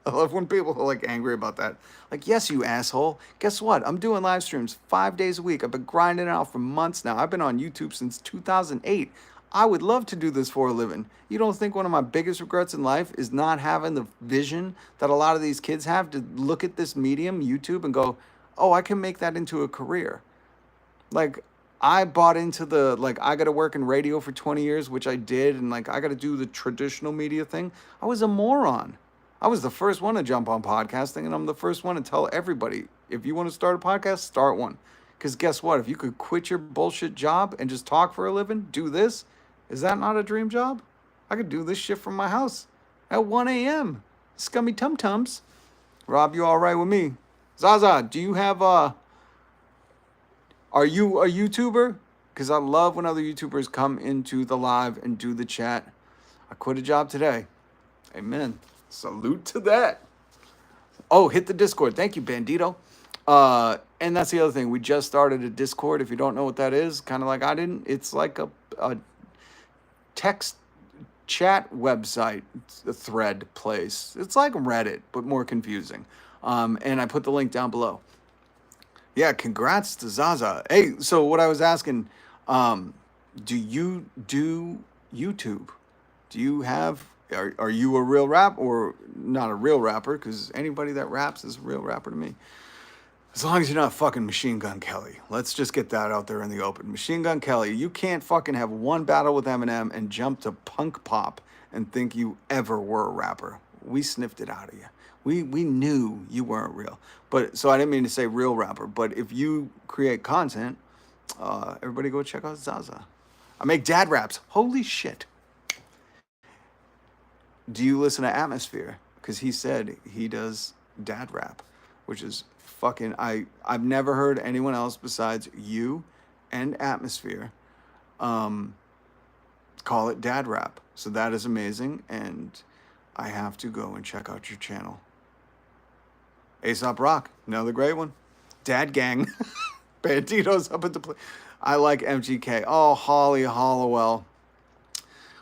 I love when people are like angry about that. Like, yes, you asshole. Guess what? I'm doing live streams 5 days a week. I've been grinding it out for months now. I've been on YouTube since 2008. I would love to do this for a living. You don't think one of my biggest regrets in life is not having the vision that a lot of these kids have to look at this medium, YouTube, and go, oh, I can make that into a career. Like, I bought into I got to work in radio for 20 years, which I did, and I got to do the traditional media thing. I was a moron. I was the first one to jump on podcasting, and I'm the first one to tell everybody, if you want to start a podcast, start one. Because guess what? If you could quit your bullshit job and just talk for a living, do this, is that not a dream job? I could do this shit from my house at 1 a.m. Scummy Tum-Tums. Rob, you all right with me? Zaza, do you have are you a YouTuber? Because I love when other YouTubers come into the live and do the chat. I quit a job today. Amen. Salute to that. Oh, hit the Discord. Thank you, Bandito. And that's the other thing. We just started a Discord. If you don't know what that is, kind of like I didn't. It's like a text chat website, a thread place. It's like Reddit, but more confusing. And I put the link down below. Yeah, congrats to Zaza. Hey, so what I was asking, do you do YouTube? Do you have... Are you a real rap or not a real rapper? Because anybody that raps is a real rapper to me. As long as you're not fucking Machine Gun Kelly. Let's just get that out there in the open. Machine Gun Kelly, you can't fucking have one battle with Eminem and jump to punk pop and think you ever were a rapper. We sniffed it out of you. We knew you weren't real. But so I didn't mean to say real rapper. But if you create content, everybody go check out Zaza. I make dad raps. Holy shit. Do you listen to Atmosphere? Because he said he does dad rap, which is fucking... I've never heard anyone else besides you and Atmosphere call it dad rap. So that is amazing, and I have to go and check out your channel. Aesop Rock, another great one. Dad Gang. Bandito's up at the play. I like MGK. Oh, Holly Hollowell.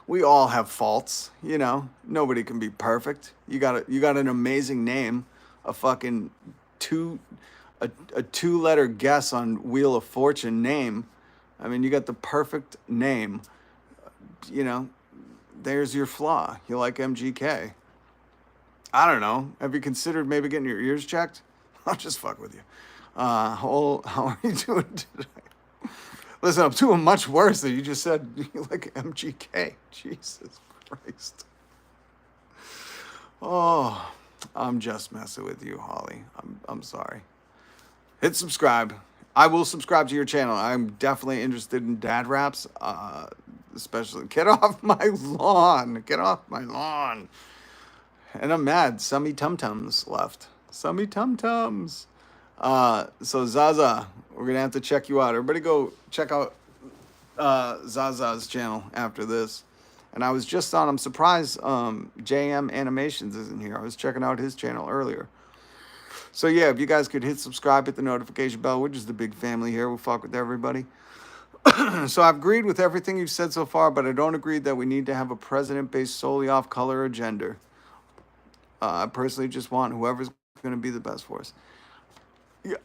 We all have faults, you know. Nobody can be perfect. You got an amazing name, a fucking a two-letter guess on Wheel of Fortune name. I mean, you got the perfect name. You know, there's your flaw. You like MGK. I don't know. Have you considered maybe getting your ears checked? I'll just fuck with you. How are you doing today? Listen, I'm doing much worse than you just said. You like MGK. Jesus Christ. Oh, I'm just messing with you, Holly. I'm sorry. Hit subscribe. I will subscribe to your channel. I'm definitely interested in dad raps. Especially, get off my lawn. Get off my lawn. And I'm mad. Summy Tum Tums left. Summy Tum Tums. So Zaza, we're gonna have to check you out. Everybody go check out Zaza's channel after this. And I was just on, I'm surprised JM Animations isn't here. I was checking out his channel earlier. So yeah, if you guys could hit subscribe, hit the notification bell. We're just a big family here. We fuck with everybody. So I've agreed with everything you've said so far, but I don't agree that we need to have a president based solely off color or gender. I personally just want whoever's going to be the best for us. Yeah,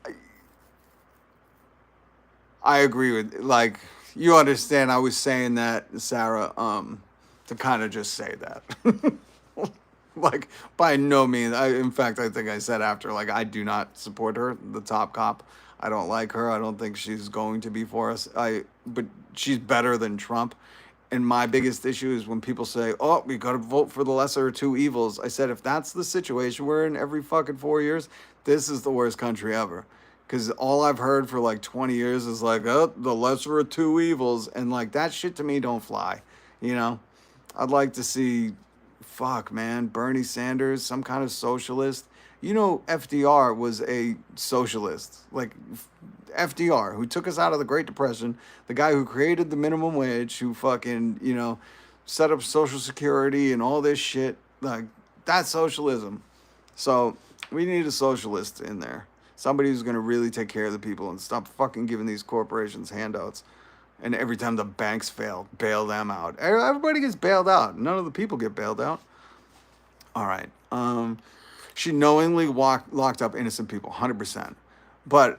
I agree with, like, you understand I was saying that, Sarah, to kind of just say that. Like, by no means. In fact, I think I said after, like, I do not support her, the top cop. I don't like her. I don't think she's going to be for us. But she's better than Trump. And my biggest issue is when people say, oh, we got to vote for the lesser of two evils. I said, if that's the situation we're in every fucking 4 years, this is the worst country ever. Because all I've heard for like 20 years is like, oh, the lesser of two evils. And like, that shit to me don't fly. You know, I'd like to see, fuck, man, Bernie Sanders, some kind of socialist. You know, FDR was a socialist. Like, FDR, who took us out of the Great Depression, the guy who created the minimum wage, who fucking, you know, set up Social Security and all this shit. Like, that's socialism. So we need a socialist in there. Somebody who's going to really take care of the people and stop fucking giving these corporations handouts. And every time the banks fail, bail them out. Everybody gets bailed out. None of the people get bailed out. All right. She knowingly locked up innocent people, 100%. But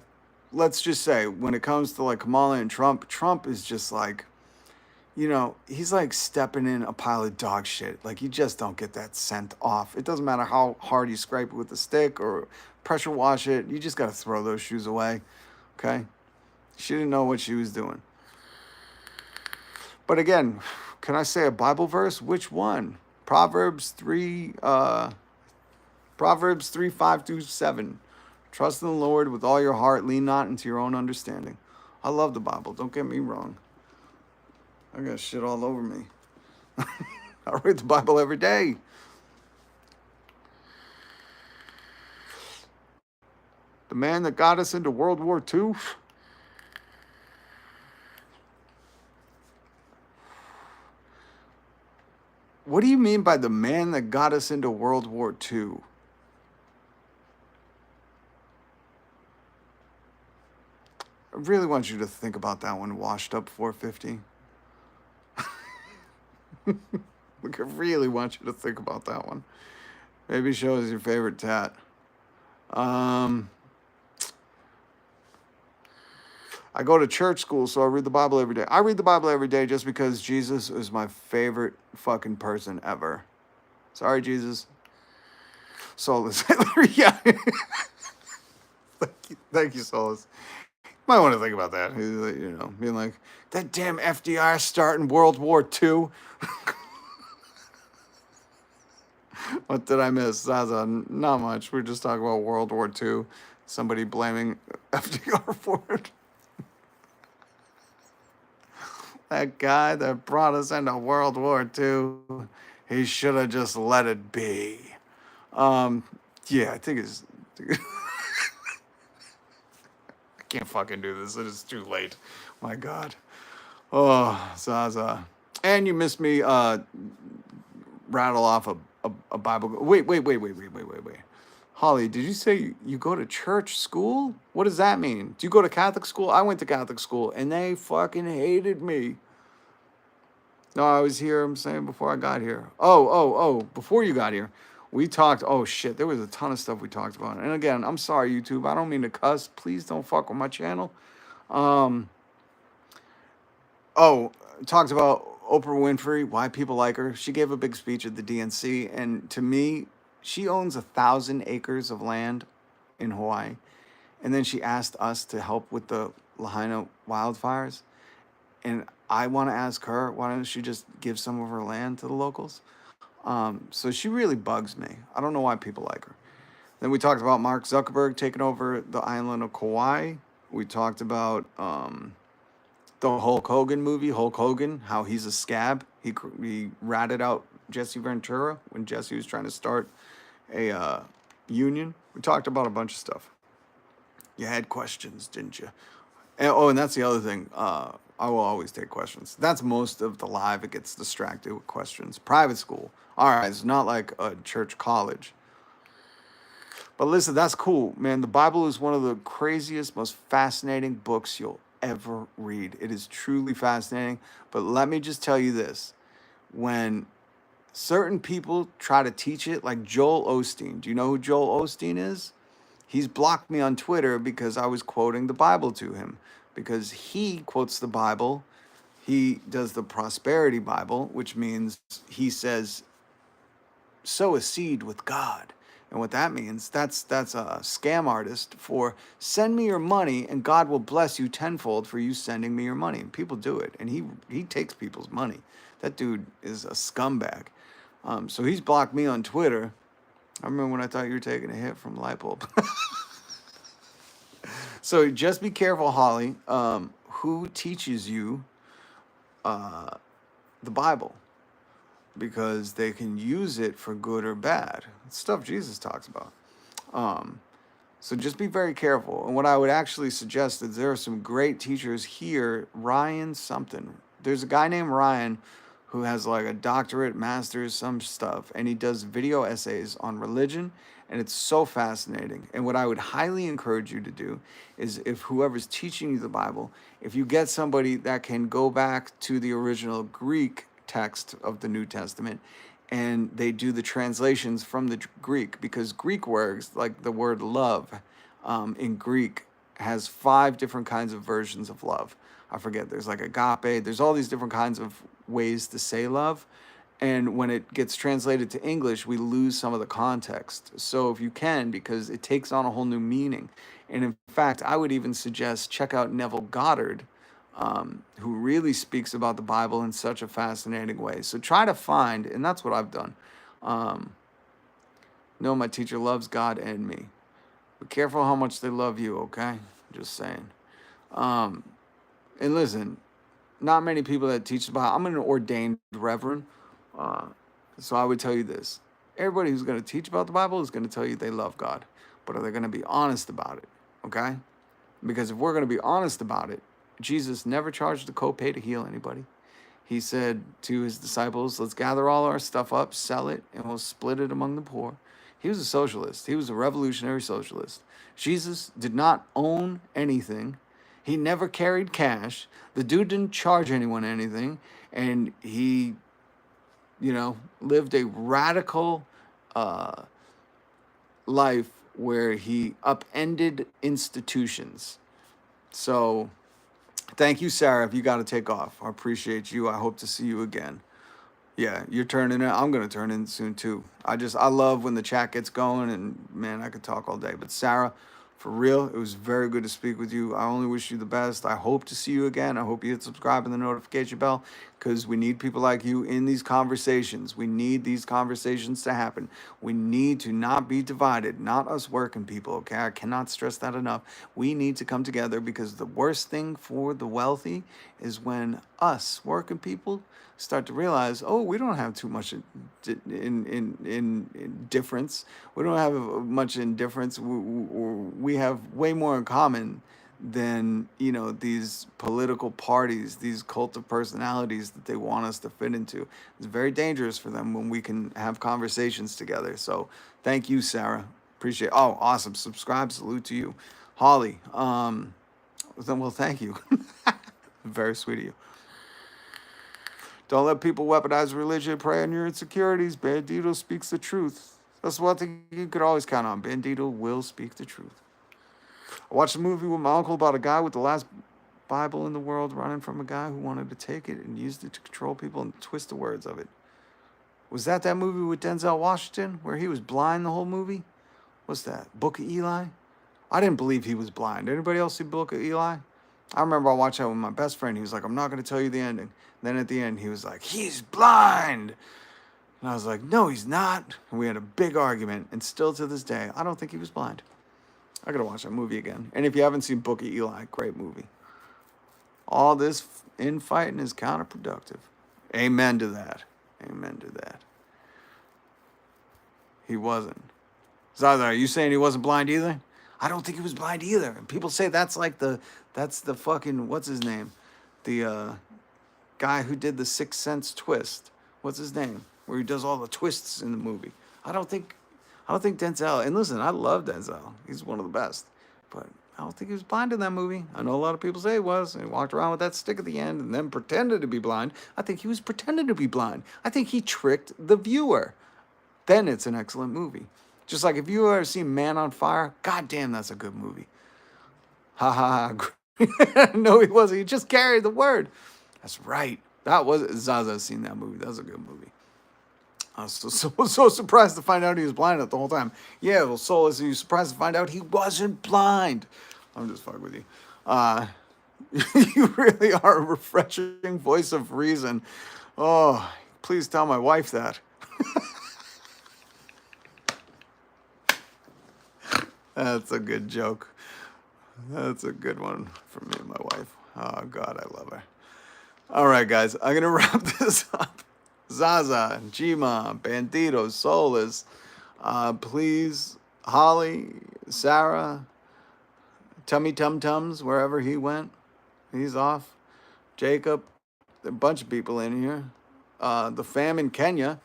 let's just say, when it comes to like Kamala and Trump, Trump is just like, you know, he's like stepping in a pile of dog shit. Like, you just don't get that scent off. It doesn't matter how hard you scrape it with a stick or pressure wash it. You just got to throw those shoes away. Okay? She didn't know what she was doing. But again, can I say a Bible verse? Which one? Proverbs 3, 5-7. Trust in the Lord with all your heart. Lean not into your own understanding. I love the Bible. Don't get me wrong. I got shit all over me. I read the Bible every day. The man that got us into World War II. What do you mean by the man that got us into World War II? I really want you to think about that one, Washed Up 450. Like, I really want you to think about that one. Maybe show us your favorite tat. I go to church school, so I read the Bible every day. I read the Bible every day just because Jesus is my favorite fucking person ever. Sorry, Jesus. Solus Hitler, yeah. Thank you, Solus. Might want to think about that. You know, being like, that damn FDR starting World War II. What did I miss, Zaza? Not much. We're just talking about World War II. Somebody blaming FDR for it. That guy that brought us into World War II, he should have just let it be. Yeah, I think it's... I can't fucking do this. It is too late. My God. Oh, Zaza. And you missed me rattle off a Bible. Wait. Holly, did you say you go to church school? What does that mean? Do you go to Catholic school? I went to Catholic school and they fucking hated me. No, I was here, I'm saying, before I got here. Oh, before you got here. We talked, oh shit, there was a ton of stuff we talked about. And again, I'm sorry, YouTube. I don't mean to cuss. Please don't fuck with my channel. Um, oh, talked about Oprah Winfrey, why people like her. She gave a big speech at the DNC. And to me, she owns 1,000 acres of land in Hawaii. And then she asked us to help with the Lahaina wildfires. And I want to ask her, why don't she just give some of her land to the locals? So she really bugs me. I don't know why people like her. Then we talked about Mark Zuckerberg taking over the island of Kauai. We talked about the Hulk Hogan movie, Hulk Hogan, how he's a scab. He ratted out Jesse Ventura when Jesse was trying to start a union. We talked about a bunch of stuff. You had questions, didn't you? And that's the other thing. I will always take questions. That's most of the live. It gets distracted with questions. Private school. All right, it's not like a church college. But listen, that's cool, man. The Bible is one of the craziest, most fascinating books you'll ever read. It is truly fascinating. But let me just tell you this. When certain people try to teach it, like Joel Osteen. Do you know who Joel Osteen is? He's blocked me on Twitter because I was quoting the Bible to him. Because he quotes the Bible. He does the prosperity Bible, which means he says, sow a seed with God. And what that means, that's a scam artist for send me your money and God will bless you tenfold for you sending me your money. And people do it. And he takes people's money. That dude is a scumbag. So he's blocked me on Twitter. I remember when I thought you were taking a hit from light bulb. So just be careful, Holly, who teaches you the Bible, because they can use it for good or bad. It's stuff Jesus talks about. So just be very careful. And what I would actually suggest is there are some great teachers here. Ryan something. There's a guy named Ryan who has like a doctorate, master's, some stuff, and he does video essays on religion, and it's so fascinating. And what I would highly encourage you to do is, if whoever's teaching you the Bible, if you get somebody that can go back to the original Greek text of the New Testament, and they do the translations from the Greek, because Greek words, like the word love in Greek, has 5 different kinds of versions of love. I forget, there's like agape, there's all these different kinds of ways to say love. And when it gets translated to English, we lose some of the context. So if you can, because it takes on a whole new meaning. And in fact, I would even suggest check out Neville Goddard, who really speaks about the Bible in such a fascinating way. So try to find, and that's what I've done. No, my teacher loves God and me. Be careful how much they love you, okay? Just saying. And listen, not many people that teach the Bible. I'm an ordained reverend. So I would tell you this. Everybody who's going to teach about the Bible is going to tell you they love God. But are they going to be honest about it? Okay? Because if we're going to be honest about it, Jesus never charged a copay to heal anybody. He said to his disciples, let's gather all our stuff up, sell it, and we'll split it among the poor. He was a socialist. He was a revolutionary socialist. Jesus did not own anything. He never carried cash. The dude didn't charge anyone anything. And he, lived a radical life where he upended institutions. So thank you, Sarah, if you got to take off. I appreciate you. I hope to see you again. Yeah, you're turning in. I'm going to turn in soon, too. I love when the chat gets going, and, man, I could talk all day. But, Sarah, for real, it was very good to speak with you. I only wish you the best. I hope to see you again. I hope you hit subscribe and the notification bell, because we need people like you in these conversations. We need these conversations to happen. We need to not be divided, not us working people, okay? I cannot stress that enough. We need to come together, because the worst thing for the wealthy is when us working people start to realize, oh, we don't have too much in difference. We don't have much indifference. We have way more in common than, these political parties, these cult of personalities that they want us to fit into. It's very dangerous for them when we can have conversations together. So thank you, Sarah. Appreciate it. Oh, awesome. Subscribe. Salute to you. Holly. Well, thank you. Very sweet of you. Don't let people weaponize religion. Prey on your insecurities. Bandito speaks the truth. That's one thing you could always count on. Bandito will speak the truth. I watched a movie with my uncle about a guy with the last Bible in the world running from a guy who wanted to take it and used it to control people and twist the words of it. Was that movie with Denzel Washington where he was blind the whole movie? What's that? Book of Eli? I didn't believe he was blind. Anybody else see Book of Eli? I remember I watched that with my best friend. He was like, I'm not going to tell you the ending. And then at the end, he was like, he's blind. And I was like, no, he's not. And we had a big argument. And still to this day, I don't think he was blind. I got to watch that movie again. And if you haven't seen Book of Eli, great movie. All this infighting is counterproductive. Amen to that. Amen to that. He wasn't. Zaza, are you saying he wasn't blind either? I don't think he was blind either. And people say that's the fucking, what's his name? The guy who did the Sixth Sense twist. What's his name? Where he does all the twists in the movie. I don't think Denzel, and listen, I love Denzel. He's one of the best. But I don't think he was blind in that movie. I know a lot of people say he was. And he walked around with that stick at the end and then pretended to be blind. I think he was pretending to be blind. I think he tricked the viewer. Then it's an excellent movie. Just like if you ever seen Man on Fire, goddamn, that's a good movie. Ha ha ha. No, he wasn't. He just carried the word. That's right. That was Zaza's seen that movie. That was a good movie. I was so surprised to find out he was blind the whole time. Yeah, well, Solus, you surprised to find out he wasn't blind. I'm just fucking with you. You really are a refreshing voice of reason. Oh, please tell my wife that. That's a good joke. That's a good one for me and my wife. Oh, God, I love her. All right, guys, I'm going to wrap this up. Zaza, Jima, Bandito, Solus, please, Holly, Sarah, Tummy Tum Tums, wherever he went, he's off. Jacob, a bunch of people in here. The fam in Kenya.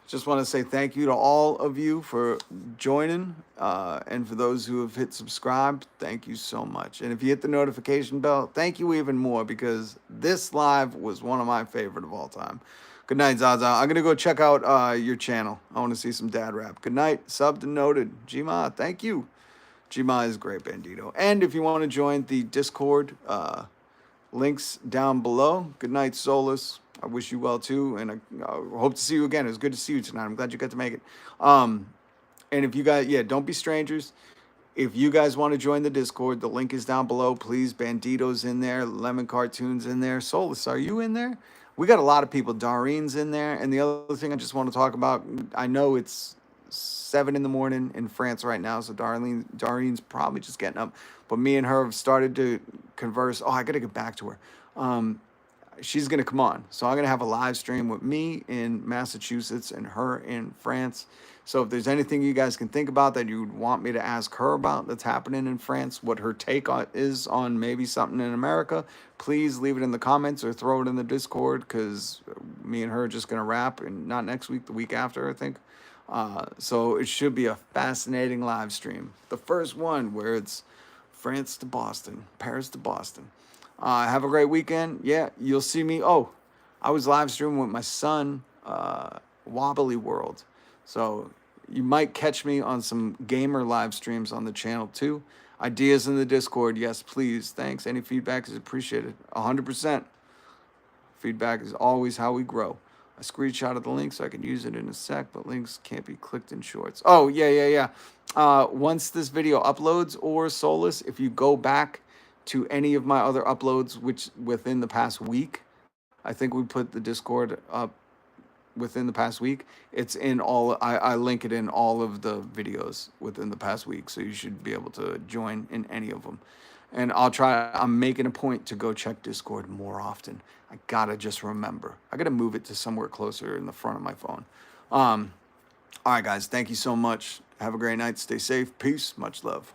Just want to say thank you to all of you for joining. And for those who have hit subscribe, thank you so much. And if you hit the notification bell, thank you even more because this live was one of my favorite of all time. Good night, Zaza. I'm going to go check out your channel. I want to see some dad rap. Good night. Subbed and noted. Gma, thank you. Gma is great, Bandito. And if you want to join the Discord, links down below. Good night, Solus. I wish you well, too. And I hope to see you again. It was good to see you tonight. I'm glad you got to make it. And if you guys, don't be strangers. If you guys want to join the Discord, the link is down below. Please, Bandito's in there. Lemon Cartoon's in there. Solus, are you in there? We got a lot of people. Doreen's in there. And the other thing I just want to talk about, I know it's 7 in the morning in France right now, so Doreen's probably just getting up. But me and her have started to converse. Oh, I got to get back to her. She's going to come on. So I'm going to have a live stream with me in Massachusetts and her in France. So if there's anything you guys can think about that you would want me to ask her about that's happening in France, what her take is on maybe something in America, please leave it in the comments or throw it in the Discord because me and her are just going to rap, and not next week, the week after, I think. So it should be a fascinating live stream. The first one where it's France to Boston, Paris to Boston. Have a great weekend. Yeah, you'll see me. Oh, I was live streaming with my son, Wobbly World. So you might catch me on some gamer live streams on the channel too. Ideas in the Discord. Yes, please. Thanks. Any feedback is appreciated. 100%. Feedback is always how we grow. I screenshotted the link so I can use it in a sec, but links can't be clicked in shorts. Oh, yeah. Once this video uploads, or Solus, if you go back to any of my other uploads, which within the past week, I think we put the Discord up within the past week. It's in all, I link it in all of the videos within the past week. So you should be able to join in any of them. And I'm making a point to go check Discord more often. I gotta just remember. I gotta move it to somewhere closer in the front of my phone. All right, guys, thank you so much. Have a great night. Stay safe. Peace. Much love.